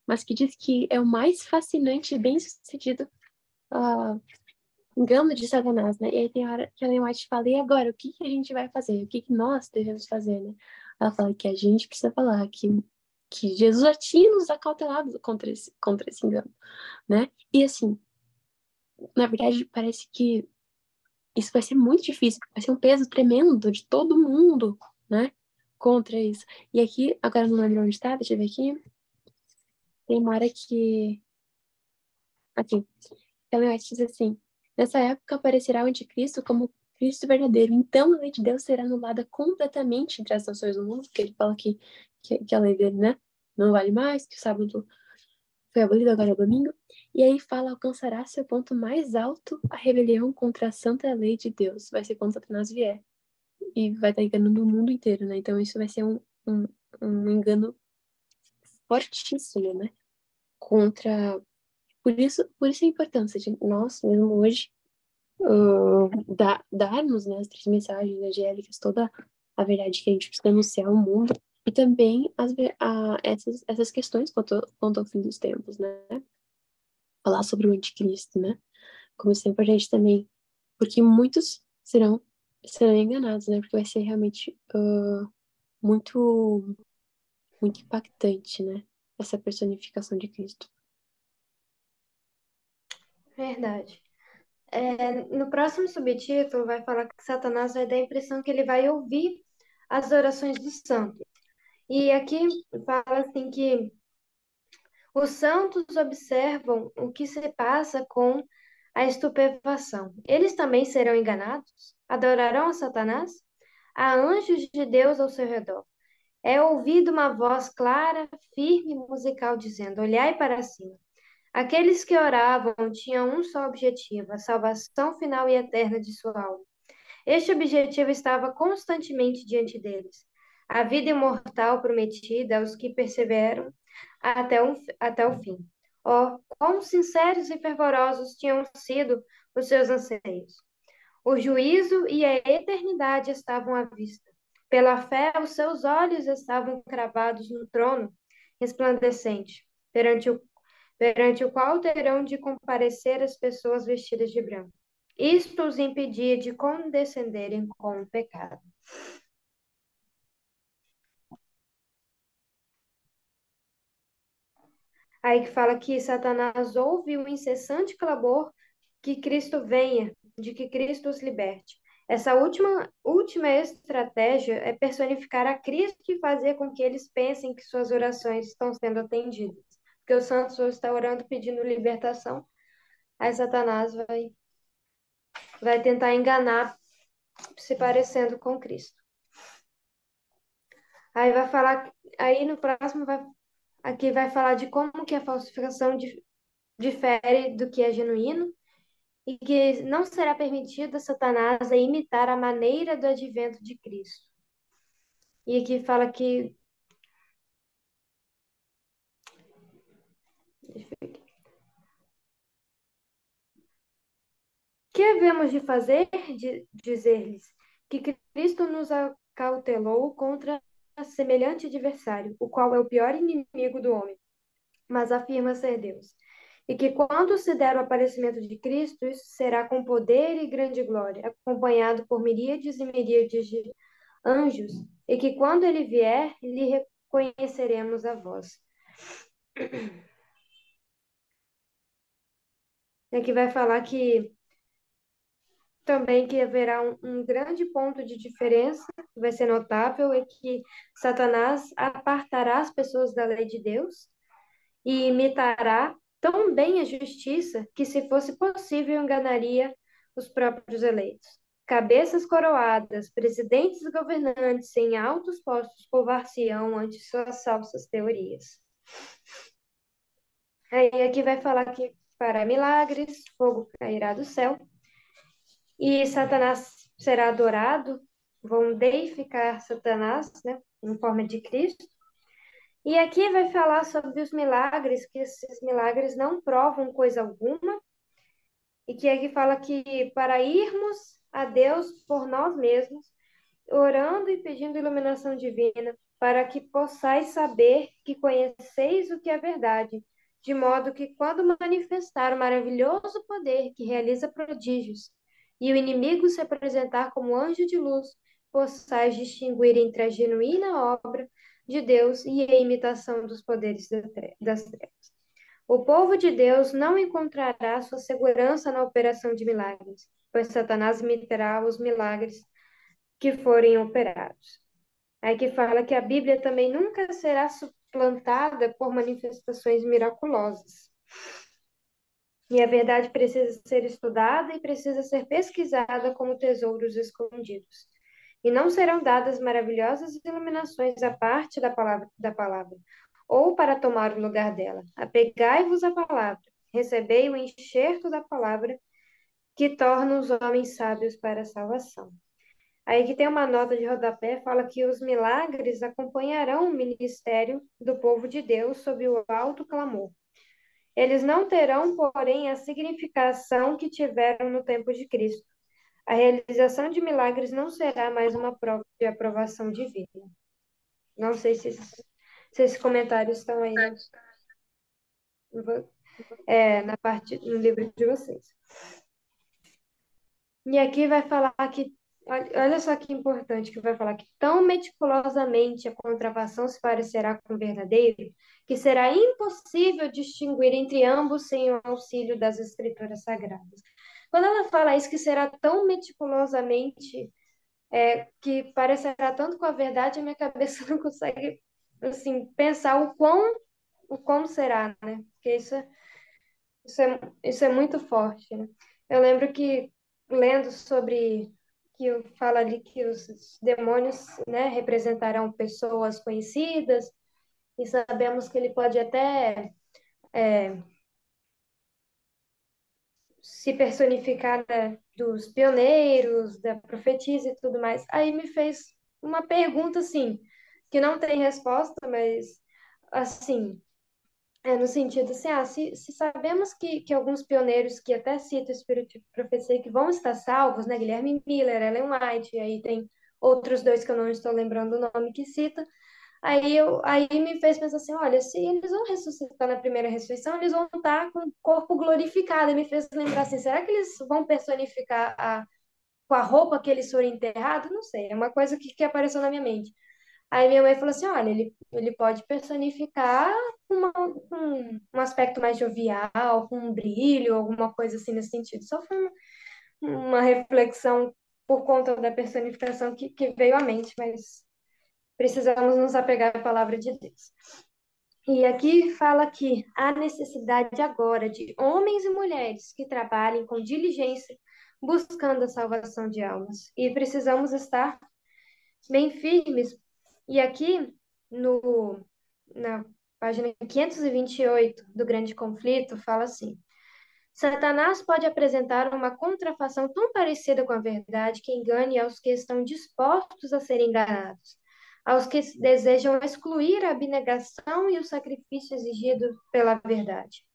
S1: mas que diz que é o mais fascinante e bem-sucedido engano de Satanás, né? E aí tem a hora que a Ellen White fala, e agora, o que que a gente vai fazer? O que que nós devemos fazer, né? Ela fala que a gente precisa falar que Jesus já tinha nos acautelado contra esse engano, né? E assim, na verdade, parece que isso vai ser muito difícil, vai ser um peso tremendo de todo mundo, né? Contra isso. E aqui, agora não lembro onde tá, deixa eu ver aqui. Tem uma hora que. Aqui. Ellen White diz assim: nessa época aparecerá o anticristo como Cristo verdadeiro. Então a lei de Deus será anulada completamente entre as nações do mundo, porque ele fala que a lei dele, né? Não vale mais, que o sábado foi abolido, agora é o domingo. E aí fala: alcançará seu ponto mais alto a rebelião contra a santa lei de Deus. Vai ser quando Satanás vier. E vai estar enganando o mundo inteiro, né? Então isso vai ser um engano fortíssimo, né? Contra. Por isso a importância de nós, mesmo hoje, darmos, né, as três mensagens evangélicas, toda a verdade que a gente precisa anunciar ao mundo, e também essas questões quanto ao fim dos tempos, né? Falar sobre o anticristo, né? Como isso é importante também, porque muitos serão enganados, né? Porque vai ser realmente muito, muito impactante, né? Essa personificação de Cristo.
S2: Verdade. No próximo subtítulo vai falar que Satanás vai dar a impressão que ele vai ouvir as orações dos santos. E aqui fala assim que os santos observam o que se passa com a estupefação. Eles também serão enganados? Adorarão a Satanás? Há anjos de Deus ao seu redor. É ouvida uma voz clara, firme e musical dizendo: olhai para cima. Aqueles que oravam tinham um só objetivo, a salvação final e eterna de sua alma. Este objetivo estava constantemente diante deles. A vida imortal prometida aos que perseveram até o fim. Oh, quão sinceros e fervorosos tinham sido os seus anseios! O juízo e a eternidade estavam à vista. Pela fé, os seus olhos estavam cravados no trono resplandecente, perante o qual terão de comparecer as pessoas vestidas de branco. Isto os impedia de condescenderem com o pecado. Aí que fala que Satanás ouve o incessante clamor que Cristo venha, de que Cristo os liberte. Essa última estratégia é personificar a Cristo e fazer com que eles pensem que suas orações estão sendo atendidas. Porque o santo só está orando pedindo libertação, aí Satanás vai tentar enganar, se parecendo com Cristo. Aí vai falar, aí no próximo aqui vai falar de como que a falsificação difere do que é genuíno e que não será permitido a Satanás a imitar a maneira do advento de Cristo. E aqui fala que que havemos de fazer? Dizer-lhes que Cristo nos acautelou contra semelhante adversário, o qual é o pior inimigo do homem, mas afirma ser Deus. E que quando se der o aparecimento de Cristo, isso será com poder e grande glória, acompanhado por miríades e miríades de anjos, e que quando ele vier, lhe reconheceremos a voz. Aqui vai falar que também que haverá um grande ponto de diferença, que vai ser notável, é que Satanás apartará as pessoas da lei de Deus e imitará tão bem a justiça que, se fosse possível, enganaria os próprios eleitos. Cabeças coroadas, presidentes e governantes em altos postos curvar-se-ão ante suas falsas teorias. Aí aqui vai falar que fará milagres, fogo cairá do céu, e Satanás será adorado, vão deificar Satanás, né, em forma de Cristo. E aqui vai falar sobre os milagres, que esses milagres não provam coisa alguma, e que aqui fala que para irmos a Deus por nós mesmos, orando e pedindo iluminação divina, para que possais saber que conheceis o que é verdade, de modo que, quando manifestar o maravilhoso poder que realiza prodígios, e o inimigo se apresentar como anjo de luz, possais distinguir entre a genuína obra de Deus e a imitação dos poderes das trevas. O povo de Deus não encontrará sua segurança na operação de milagres, pois Satanás imitará os milagres que forem operados. Aí que fala que a Bíblia também nunca será suplantada por manifestações miraculosas. E a verdade precisa ser estudada e precisa ser pesquisada como tesouros escondidos. E não serão dadas maravilhosas iluminações à parte da palavra, ou para tomar o lugar dela. Apegai-vos à palavra, recebei o enxerto da palavra, que torna os homens sábios para a salvação. Aí que tem uma nota de rodapé, fala que os milagres acompanharão o ministério do povo de Deus sob o alto clamor. Eles não terão, porém, a significação que tiveram no tempo de Cristo. A realização de milagres não será mais uma prova de aprovação divina. Não sei se esses comentários estão aí na parte, no livro de vocês. E aqui vai falar que, olha só que importante, que vai falar que tão meticulosamente a contrafação se parecerá com o verdadeiro, que será impossível distinguir entre ambos sem o auxílio das escrituras sagradas. Quando ela fala isso, que será tão meticulosamente, que parecerá tanto com a verdade, a minha cabeça não consegue, assim, pensar o quão será, né? Porque isso é muito forte, né? Eu lembro que, lendo sobre, que fala ali que os demônios, né, representarão pessoas conhecidas, e sabemos que ele pode até se personificar dos pioneiros, da profetisa e tudo mais. Aí me fez uma pergunta assim, que não tem resposta, mas assim, no sentido assim, se sabemos que alguns pioneiros que até cita o Espírito de Profecia que vão estar salvos, né? Guilherme Miller, Ellen White, e aí tem outros dois que eu não estou lembrando o nome que cita. Aí me fez pensar assim, olha, se eles vão ressuscitar na primeira ressurreição, eles vão estar com o corpo glorificado. E me fez lembrar assim, será que eles vão personificar com a roupa que eles foram enterrados? Não sei, é uma coisa que apareceu na minha mente. Aí minha mãe falou assim, olha, ele pode personificar com um aspecto mais jovial, com um brilho, alguma coisa assim nesse sentido. Só foi uma reflexão por conta da personificação que veio à mente, mas precisamos nos apegar à palavra de Deus. E aqui fala que há necessidade agora de homens e mulheres que trabalhem com diligência buscando a salvação de almas. E precisamos estar bem firmes. E aqui na página 528 do Grande Conflito fala assim: Satanás pode apresentar uma contrafação tão parecida com a verdade que engane aos que estão dispostos a serem enganados, aos que desejam excluir a abnegação e o sacrifício exigido pela verdade.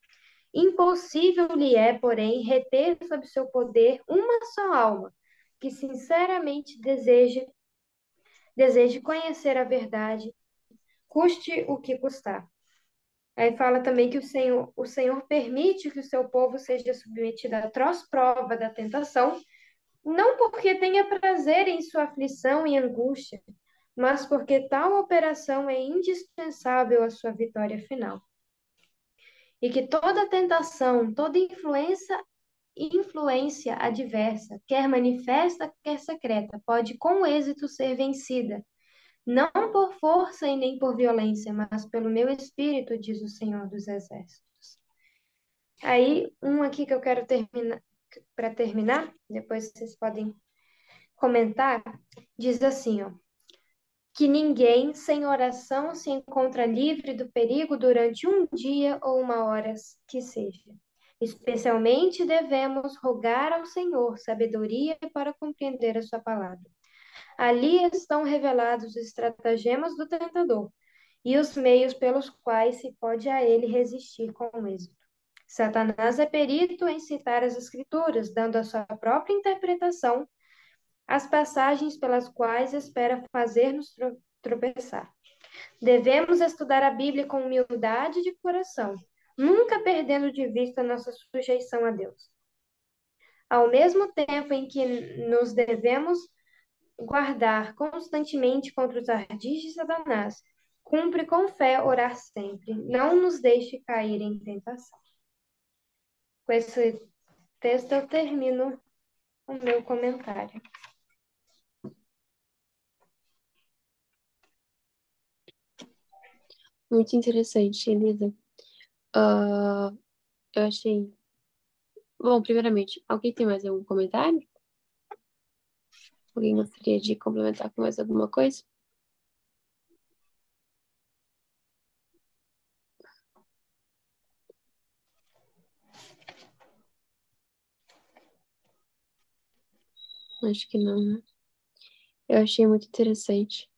S2: Impossível lhe é, porém, reter sob seu poder uma só alma, que sinceramente deseje conhecer a verdade, custe o que custar. Aí fala também que o Senhor permite que o seu povo seja submetido à atroz prova da tentação, não porque tenha prazer em sua aflição e angústia, mas porque tal operação é indispensável à sua vitória final. E que toda tentação, toda influência adversa, quer manifesta, quer secreta, pode com êxito ser vencida, não por força e nem por violência, mas pelo meu espírito, diz o Senhor dos Exércitos. Aí, um aqui que eu quero terminar, para terminar, depois vocês podem comentar, diz assim, ó, que ninguém sem oração se encontra livre do perigo durante um dia ou uma hora que seja. Especialmente devemos rogar ao Senhor sabedoria para compreender a sua palavra. Ali estão revelados os estratagemas do tentador e os meios pelos quais se pode a ele resistir com êxito. Satanás é perito em citar as Escrituras, dando a sua própria interpretação às passagens pelas quais espera fazer-nos tropeçar. Devemos estudar a Bíblia com humildade de coração, nunca perdendo de vista nossa sujeição a Deus. Ao mesmo tempo em que nos devemos guardar constantemente contra os ardis de Satanás, cumpre com fé orar sempre, não nos deixe cair em tentação. Com esse texto eu termino o meu comentário.
S1: Muito interessante, Elisa. Eu achei. Bom, primeiramente, alguém tem mais algum comentário? Alguém gostaria de complementar com mais alguma coisa? Acho que não, né? Eu achei muito interessante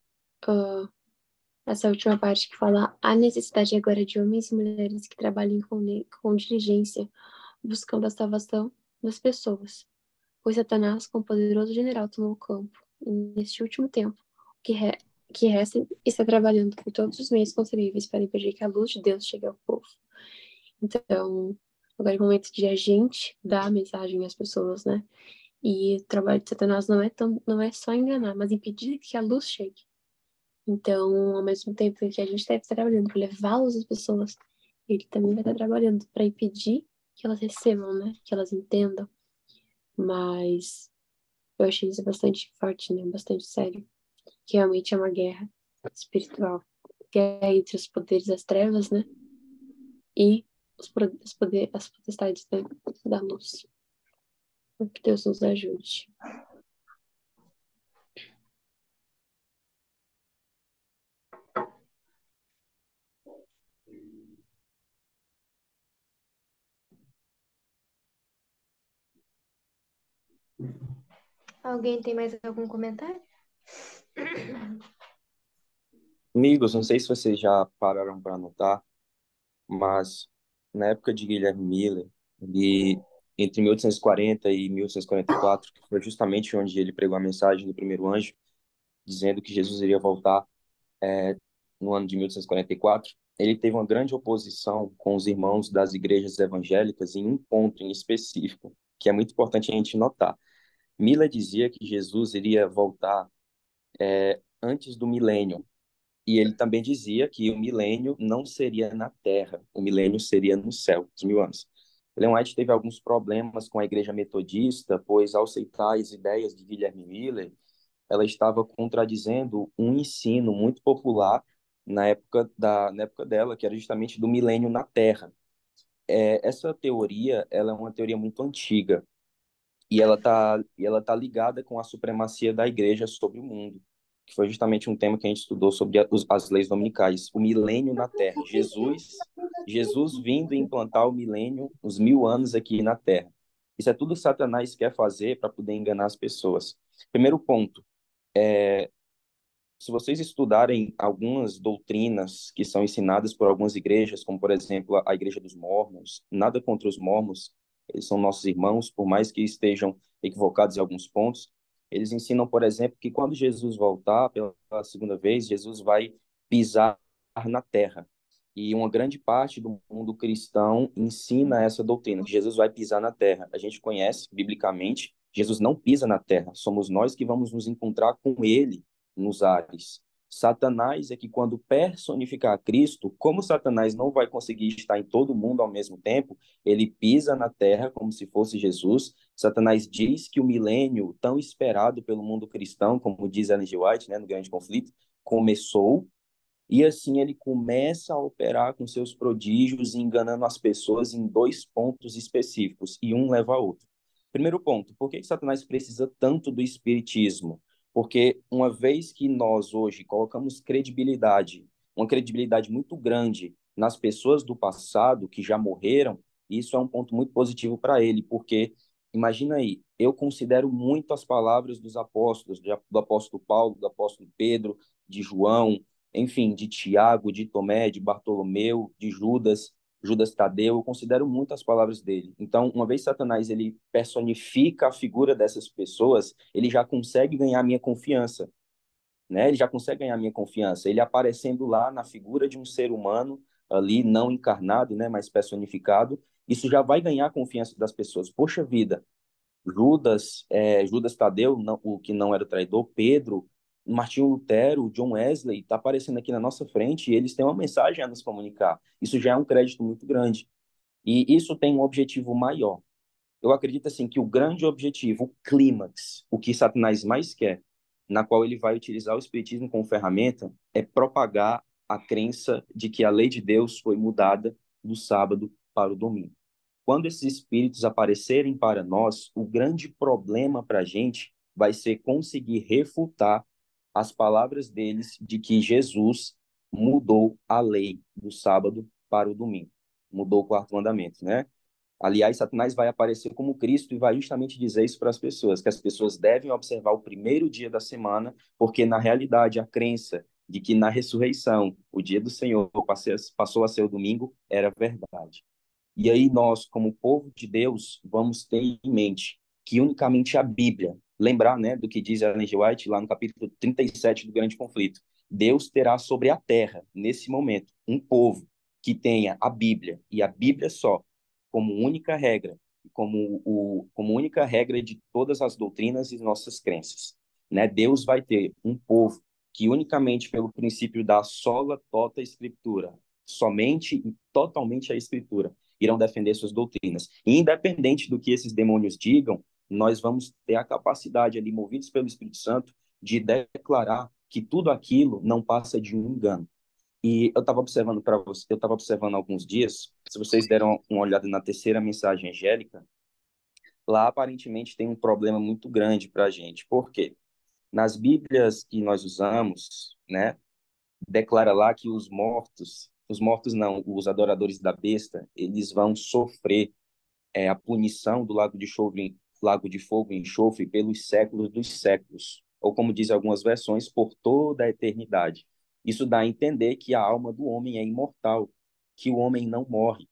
S1: essa última parte que fala a necessidade agora de homens e mulheres que trabalhem com diligência, buscando a salvação das pessoas. Pois Satanás, como poderoso general, tomou o campo. E neste último tempo, o que resta está trabalhando por todos os meios concebíveis para impedir que a luz de Deus chegue ao povo. Então, agora é o momento de a gente dar a mensagem às pessoas, né? E o trabalho de Satanás não é só enganar, mas impedir que a luz chegue. Então, ao mesmo tempo que a gente deve estar trabalhando para levá-los às pessoas, ele também vai estar trabalhando para impedir que elas recebam, né? Que elas entendam. Mas eu achei isso bastante forte, né? Bastante sério. Que realmente é uma guerra espiritual. Guerra entre os poderes das trevas, né? E as potestades da luz. Que Deus nos ajude.
S2: Alguém tem mais algum comentário?
S5: Amigos, não sei se vocês já pararam para notar, mas na época de Guilherme Miller, ele, entre 1840 e 1844, que foi justamente onde ele pregou a mensagem do primeiro anjo, dizendo que Jesus iria voltar no ano de 1844, ele teve uma grande oposição com os irmãos das igrejas evangélicas em um ponto em específico, que é muito importante a gente notar. Miller dizia que Jesus iria voltar antes do milênio, e ele também dizia que o milênio não seria na Terra, o milênio seria no céu, os 1000 anos. Ellen White teve alguns problemas com a igreja metodista, pois ao aceitar as ideias de Guilherme Miller, ela estava contradizendo um ensino muito popular na época dela, que era justamente do milênio na Terra. Essa teoria, ela é uma teoria muito antiga, e ela tá ligada com a supremacia da igreja sobre o mundo, que foi justamente um tema que a gente estudou sobre as leis dominicais, o milênio na Terra. Jesus vindo implantar o milênio, os 1000 anos aqui na Terra. Isso é tudo que Satanás quer fazer para poder enganar as pessoas. Primeiro ponto, se vocês estudarem algumas doutrinas que são ensinadas por algumas igrejas, como por exemplo a Igreja dos Mórmons, nada contra os Mórmons, eles são nossos irmãos, por mais que estejam equivocados em alguns pontos, eles ensinam, por exemplo, que quando Jesus voltar pela segunda vez, Jesus vai pisar na terra. E uma grande parte do mundo cristão ensina essa doutrina, que Jesus vai pisar na terra. A gente conhece biblicamente, Jesus não pisa na terra, somos nós que vamos nos encontrar com ele nos ares. Satanás é que quando personificar Cristo, como Satanás não vai conseguir estar em todo mundo ao mesmo tempo, ele pisa na terra como se fosse Jesus. Satanás diz que o milênio tão esperado pelo mundo cristão, como diz Ellen G. White, né, no Grande Conflito, começou, e assim ele começa a operar com seus prodígios, enganando as pessoas em dois pontos específicos, e um leva a outro. Primeiro ponto, por que Satanás precisa tanto do espiritismo? Porque uma vez que nós hoje colocamos credibilidade, uma credibilidade muito grande nas pessoas do passado que já morreram, isso é um ponto muito positivo para ele, porque imagina aí, eu considero muito as palavras dos apóstolos, do apóstolo Paulo, do apóstolo Pedro, de João, enfim, de Tiago, de Tomé, de Bartolomeu, de Judas, Judas Tadeu, eu considero muito as palavras dele. Então, uma vez Satanás ele personifica a figura dessas pessoas, ele já consegue ganhar minha confiança, né? Ele já consegue ganhar minha confiança. Ele aparecendo lá na figura de um ser humano ali não encarnado, né, mas personificado, isso já vai ganhar a confiança das pessoas. Poxa vida, Judas Tadeu, não, o que não era o traidor, Pedro, Martinho Lutero, John Wesley, está aparecendo aqui na nossa frente e eles têm uma mensagem a nos comunicar. Isso já é um crédito muito grande. E isso tem um objetivo maior. Eu acredito assim que o grande objetivo, o clímax, o que Satanás mais quer, na qual ele vai utilizar o espiritismo como ferramenta, é propagar a crença de que a lei de Deus foi mudada do sábado para o domingo. Quando esses espíritos aparecerem para nós, o grande problema para a gente vai ser conseguir refutar as palavras deles de que Jesus mudou a lei do sábado para o domingo, mudou o quarto mandamento, né? Aliás, Satanás vai aparecer como Cristo e vai justamente dizer isso para as pessoas, que as pessoas devem observar o primeiro dia da semana, porque na realidade a crença de que na ressurreição o dia do Senhor passou a ser o domingo era verdade. E aí nós, como povo de Deus, vamos ter em mente que unicamente a Bíblia, lembrar, né, do que diz Ellen G. White lá no capítulo 37 do Grande Conflito, Deus terá sobre a terra, nesse momento, um povo que tenha a Bíblia, e a Bíblia só, como única regra, como única regra de todas as doutrinas e nossas crenças. Né? Deus vai ter um povo que unicamente pelo princípio da sola tota escritura, somente e totalmente a escritura, irão defender suas doutrinas. E independente do que esses demônios digam, nós vamos ter a capacidade ali, movidos pelo Espírito Santo, de declarar que tudo aquilo não passa de um engano. E eu estava observando para você, eu estava observando há alguns dias, se vocês deram uma olhada na terceira mensagem angélica, lá aparentemente tem um problema muito grande para a gente. Por quê? Nas Bíblias que nós usamos, né, declara lá que os mortos não, os adoradores da besta, eles vão sofrer a punição do lago de lago de fogo e enxofre pelos séculos dos séculos, ou como dizem algumas versões, por toda a eternidade. Isso dá a entender que a alma do homem é imortal, que o homem não morre.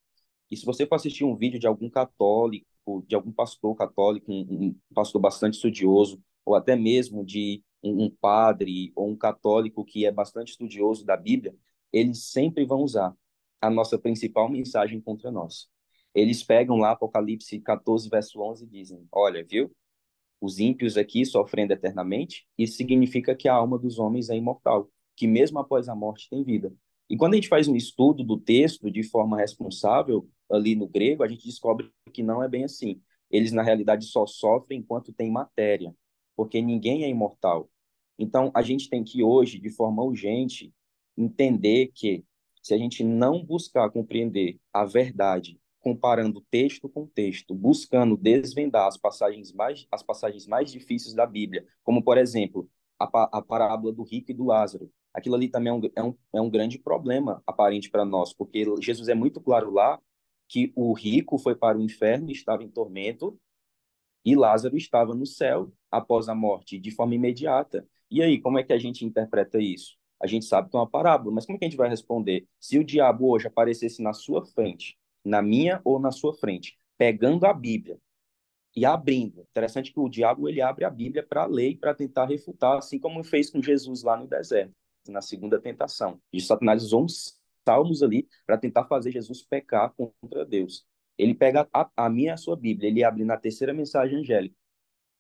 S5: E se você for assistir um vídeo de algum católico, de algum pastor católico, um pastor bastante estudioso, ou até mesmo de um padre ou um católico que é bastante estudioso da Bíblia, eles sempre vão usar a nossa principal mensagem contra nós. Eles pegam lá Apocalipse 14, verso 11 e dizem: Olha, viu? Os ímpios aqui sofrendo eternamente, isso significa que a alma dos homens é imortal, que mesmo após a morte tem vida. E quando a gente faz um estudo do texto de forma responsável, ali no grego, a gente descobre que não é bem assim. Eles, na realidade, só sofrem enquanto tem matéria, porque ninguém é imortal. Então, a gente tem que hoje, de forma urgente, entender que se a gente não buscar compreender a verdade comparando texto com texto, buscando desvendar as passagens mais difíceis da Bíblia, como, por exemplo, a parábola do rico e do Lázaro. Aquilo ali também é um grande problema aparente para nós, porque Jesus é muito claro lá que o rico foi para o inferno e estava em tormento, e Lázaro estava no céu após a morte, de forma imediata. E aí, como é que a gente interpreta isso? A gente sabe que é uma parábola, mas como é que a gente vai responder? Se o diabo hoje aparecesse na sua frente, na minha ou na sua frente, pegando a Bíblia e abrindo. Interessante que o diabo ele abre a Bíblia para ler e para tentar refutar, assim como fez com Jesus lá no deserto, na segunda tentação. E Satanás usou uns salmos ali para tentar fazer Jesus pecar contra Deus. Ele pega a minha e a sua Bíblia, ele abre na terceira mensagem angélica,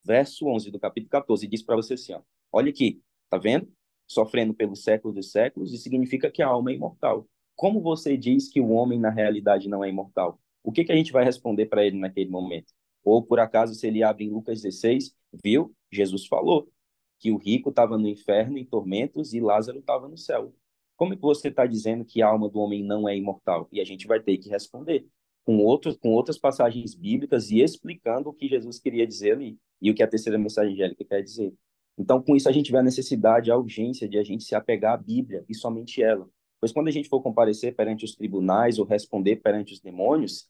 S5: verso 11 do capítulo 14, e diz para você assim, ó, olha aqui, tá vendo? Sofrendo pelos séculos dos séculos, e significa que a alma é imortal. Como você diz que o homem, na realidade, não é imortal? O que que a gente vai responder para ele naquele momento? Ou, por acaso, se ele abre em Lucas 16, viu? Jesus falou que o rico estava no inferno, em tormentos, e Lázaro estava no céu. Como é que você está dizendo que a alma do homem não é imortal? E a gente vai ter que responder com outras passagens bíblicas e explicando o que Jesus queria dizer ali e o que a terceira mensagem angélica quer dizer. Então, com isso, a gente vê a necessidade, a urgência de a gente se apegar à Bíblia e somente ela. Pois quando a gente for comparecer perante os tribunais ou responder perante os demônios,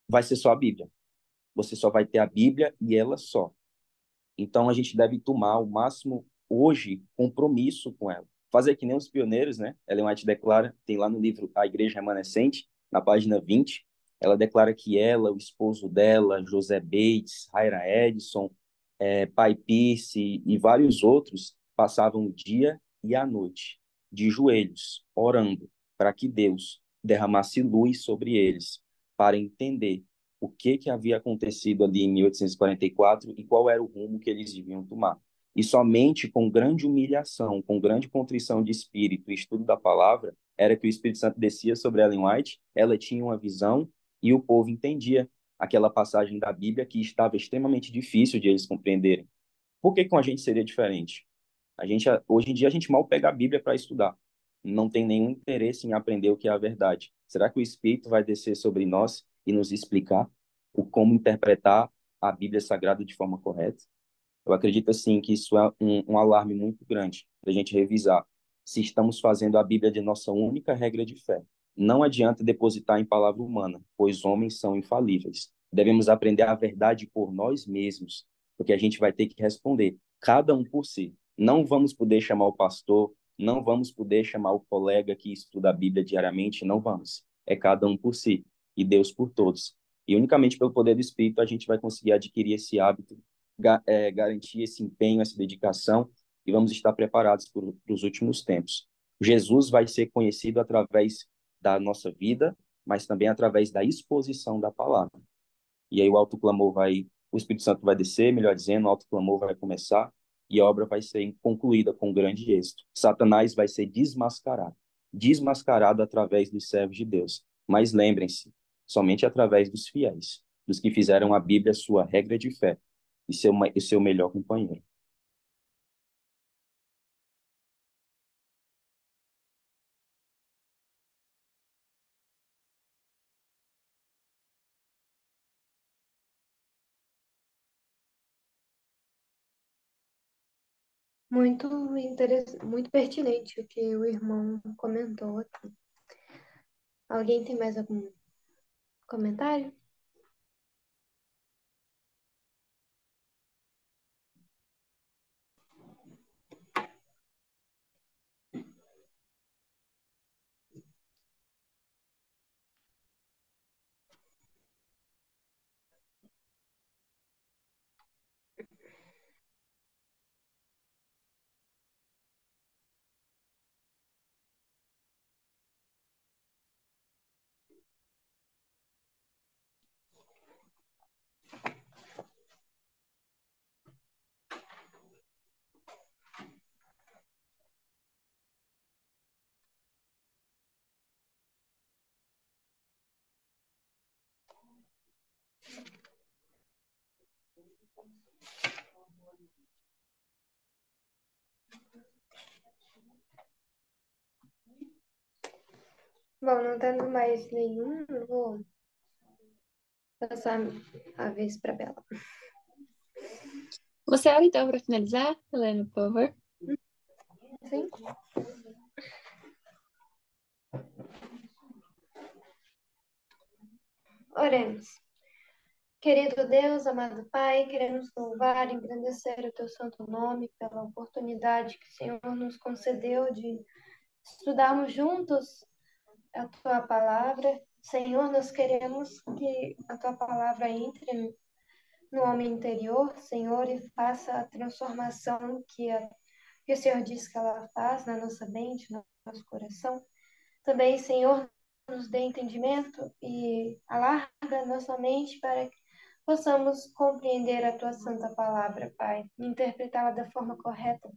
S5: vai ser só a Bíblia. Você só vai ter a Bíblia e ela só. Então, a gente deve tomar o máximo, hoje, compromisso com ela. Fazer que nem os pioneiros, né? Ellen White declara, tem lá no livro A Igreja Remanescente, na página 20, ela declara que ela, o esposo dela, José Bates, Hyra Edison, Pai Pierce e vários outros, passavam o dia e a noite de joelhos, orando para que Deus derramasse luz sobre eles, para entender o que que havia acontecido ali em 1844 e qual era o rumo que eles deviam tomar. E somente com grande humilhação, com grande contrição de espírito e estudo da palavra, era que o Espírito Santo descia sobre Ellen White, ela tinha uma visão e o povo entendia aquela passagem da Bíblia que estava extremamente difícil de eles compreenderem. Por que com a gente seria diferente? Hoje em dia a gente mal pega a Bíblia para estudar. Não tem nenhum interesse em aprender o que é a verdade. Será que o Espírito vai descer sobre nós e nos explicar o como interpretar a Bíblia Sagrada de forma correta? Eu acredito assim que isso é um alarme muito grande para a gente revisar se estamos fazendo a Bíblia de nossa única regra de fé. Não adianta depositar em palavra humana, pois homens são infalíveis. Devemos aprender a verdade por nós mesmos, porque a gente vai ter que responder, cada um por si. Não vamos poder chamar o pastor, não vamos poder chamar o colega que estuda a Bíblia diariamente, não vamos. É cada um por si e Deus por todos. E unicamente pelo poder do Espírito a gente vai conseguir adquirir esse hábito, garantir esse empenho, essa dedicação, e vamos estar preparados para os últimos tempos. Jesus vai ser conhecido através da nossa vida, mas também através da exposição da palavra. E aí o Espírito Santo vai descer, melhor dizendo, o autoclamor vai começar e a obra vai ser concluída com grande êxito. Satanás vai ser desmascarado através dos servos de Deus. Mas lembrem-se, somente através dos fiéis, dos que fizeram a Bíblia sua regra de fé e seu melhor companheiro.
S2: Muito pertinente o que o irmão comentou aqui. Alguém tem mais algum comentário? Bom, não tendo mais nenhum, eu vou passar a vez para Bela.
S1: Você abre então para finalizar, Helena, por favor?
S2: Sim? Oremos. Querido Deus, amado Pai, queremos louvar e engrandecer o teu santo nome pela oportunidade que o Senhor nos concedeu de estudarmos juntos a tua palavra. Senhor, nós queremos que a tua palavra entre no homem interior, Senhor, e faça a transformação que o Senhor diz que ela faz na nossa mente, no nosso coração. Também, Senhor, nos dê entendimento e alarga nossa mente para que possamos compreender a tua santa palavra, Pai, e interpretá-la da forma correta.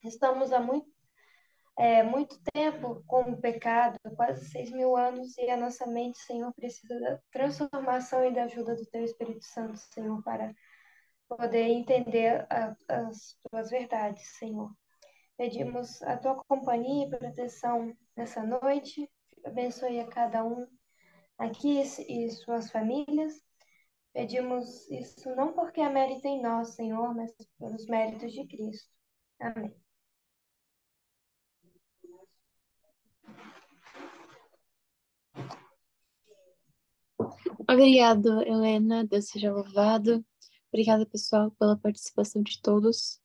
S2: Estamos há muito tempo com o pecado, quase 6.000 anos, e a nossa mente, Senhor, precisa da transformação e da ajuda do teu Espírito Santo, Senhor, para poder entender as tuas verdades, Senhor. Pedimos a tua companhia e proteção nessa noite. Abençoe a cada um aqui e suas famílias. Pedimos isso não porque há mérito em nós, Senhor, mas pelos méritos de Cristo. Amém.
S1: Obrigado, Helena. Deus seja louvado. Obrigada, pessoal, pela participação de todos.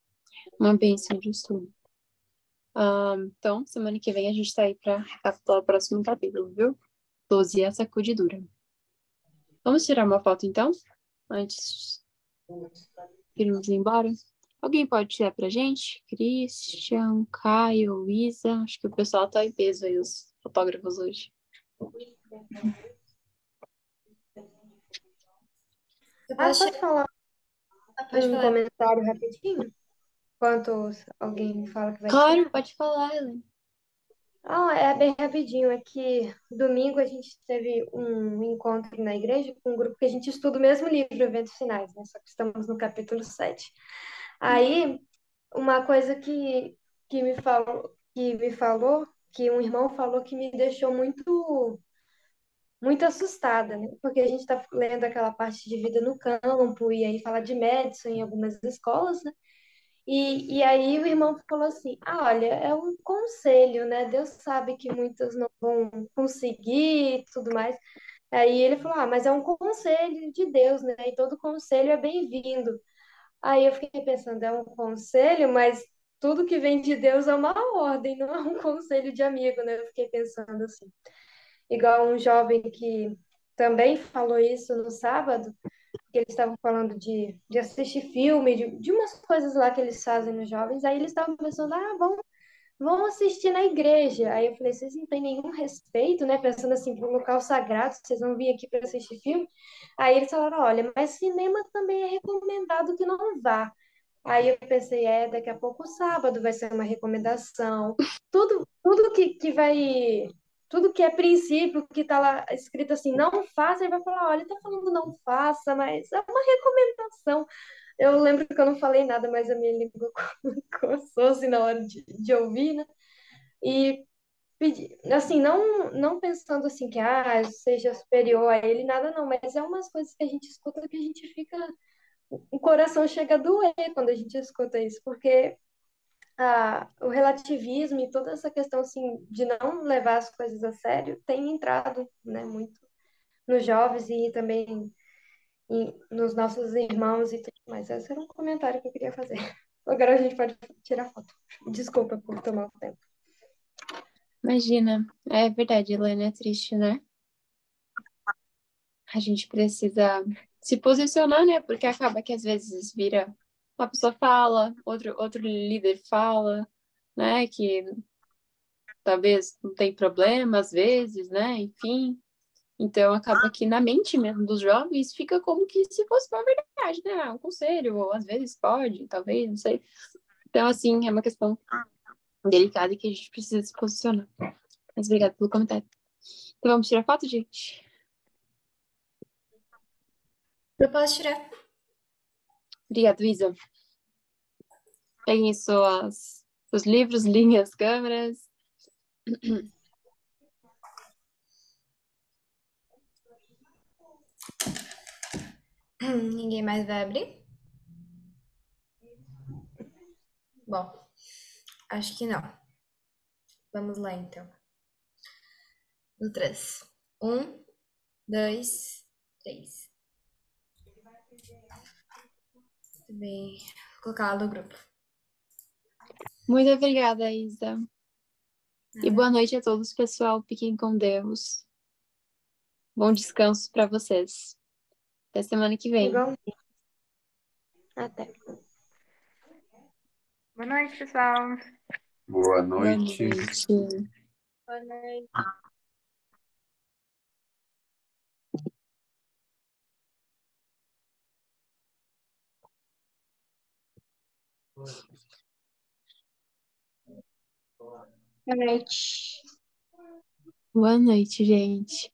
S1: Uma bênção de estudo. Então, semana que vem a gente tá aí para recapitular o próximo capítulo, viu? 12 a sacudidura. Vamos tirar uma foto, então? Antes de irmos embora. Alguém pode tirar pra gente? Christian, Caio, Luísa. Acho que o pessoal tá em peso aí, os fotógrafos hoje.
S2: Pode falar um comentário rapidinho? Enquanto alguém fala que vai
S1: Claro,
S2: tirar?
S1: pode falar, Helena.
S2: É bem rapidinho. É que domingo a gente teve um encontro na igreja com um grupo que a gente estuda o mesmo livro, Eventos Finais, né? Só que estamos no capítulo 7. Aí, uma coisa que um irmão falou que me deixou muito assustada, né? Porque a gente está lendo aquela parte de vida no campo, e aí fala de médico em algumas escolas, né? E aí o irmão falou assim: olha, é um conselho, né? Deus sabe que muitas não vão conseguir e tudo mais. Aí ele falou: mas é um conselho de Deus, né? E todo conselho é bem-vindo. Aí eu fiquei pensando: é um conselho, mas tudo que vem de Deus é uma ordem, não é um conselho de amigo, né? Eu fiquei pensando assim. Igual um jovem que também falou isso no sábado, que eles estavam falando de assistir filme, de umas coisas lá que eles fazem nos jovens, aí eles estavam pensando, vão assistir na igreja. Aí eu falei, vocês não têm nenhum respeito, né? Pensando assim, para um local sagrado, vocês vão vir aqui para assistir filme? Aí eles falaram, olha, mas cinema também é recomendado que não vá. Aí eu pensei, daqui a pouco o sábado vai ser uma recomendação. Tudo que vai. Tudo que é princípio, que está lá escrito assim, não faça, ele vai falar, olha, está falando não faça, mas é uma recomendação. Eu lembro que eu não falei nada, mas a minha língua coçou assim na hora de ouvir, né? E pedi, assim, não pensando assim que seja superior a ele, nada não, mas é umas coisas que a gente escuta que a gente fica o coração chega a doer quando a gente escuta isso, porque o relativismo e toda essa questão assim de não levar as coisas a sério tem entrado, né, muito nos jovens e também nos nossos irmãos e tudo mais. Esse era um comentário que eu queria fazer. Agora a gente pode tirar foto. Desculpa por tomar o tempo.
S1: Imagina. É verdade, Helena, é triste, né? A gente precisa se posicionar, né? Porque acaba que às vezes vira uma pessoa fala, outro líder fala, né? Que talvez não tem problema às vezes, né? Enfim. Então acaba que na mente mesmo dos jovens fica como que se fosse uma verdade, né? Um conselho, ou às vezes pode, talvez, não sei. Então, assim, é uma questão delicada que a gente precisa se posicionar. Mas obrigada pelo comentário. Então vamos tirar foto, gente?
S6: Eu posso tirar.
S1: Obrigada, Isa. Peguem seus livros, liguem as câmeras.
S2: Ninguém mais vai abrir? Bom, acho que não. Vamos lá, então. No 3. 1, 2, 3. Muito bem. Vou colocar ela no grupo.
S1: Muito obrigada, Isa. E
S2: Nada.
S1: boa noite a todos, pessoal. Fiquem com Deus. Bom descanso para vocês. Até semana que vem.
S2: Igualmente. Até.
S3: Boa noite, pessoal.
S6: Boa
S1: Boa
S6: noite.
S1: noite.
S2: Boa noite. Boa noite.
S1: Boa noite, gente.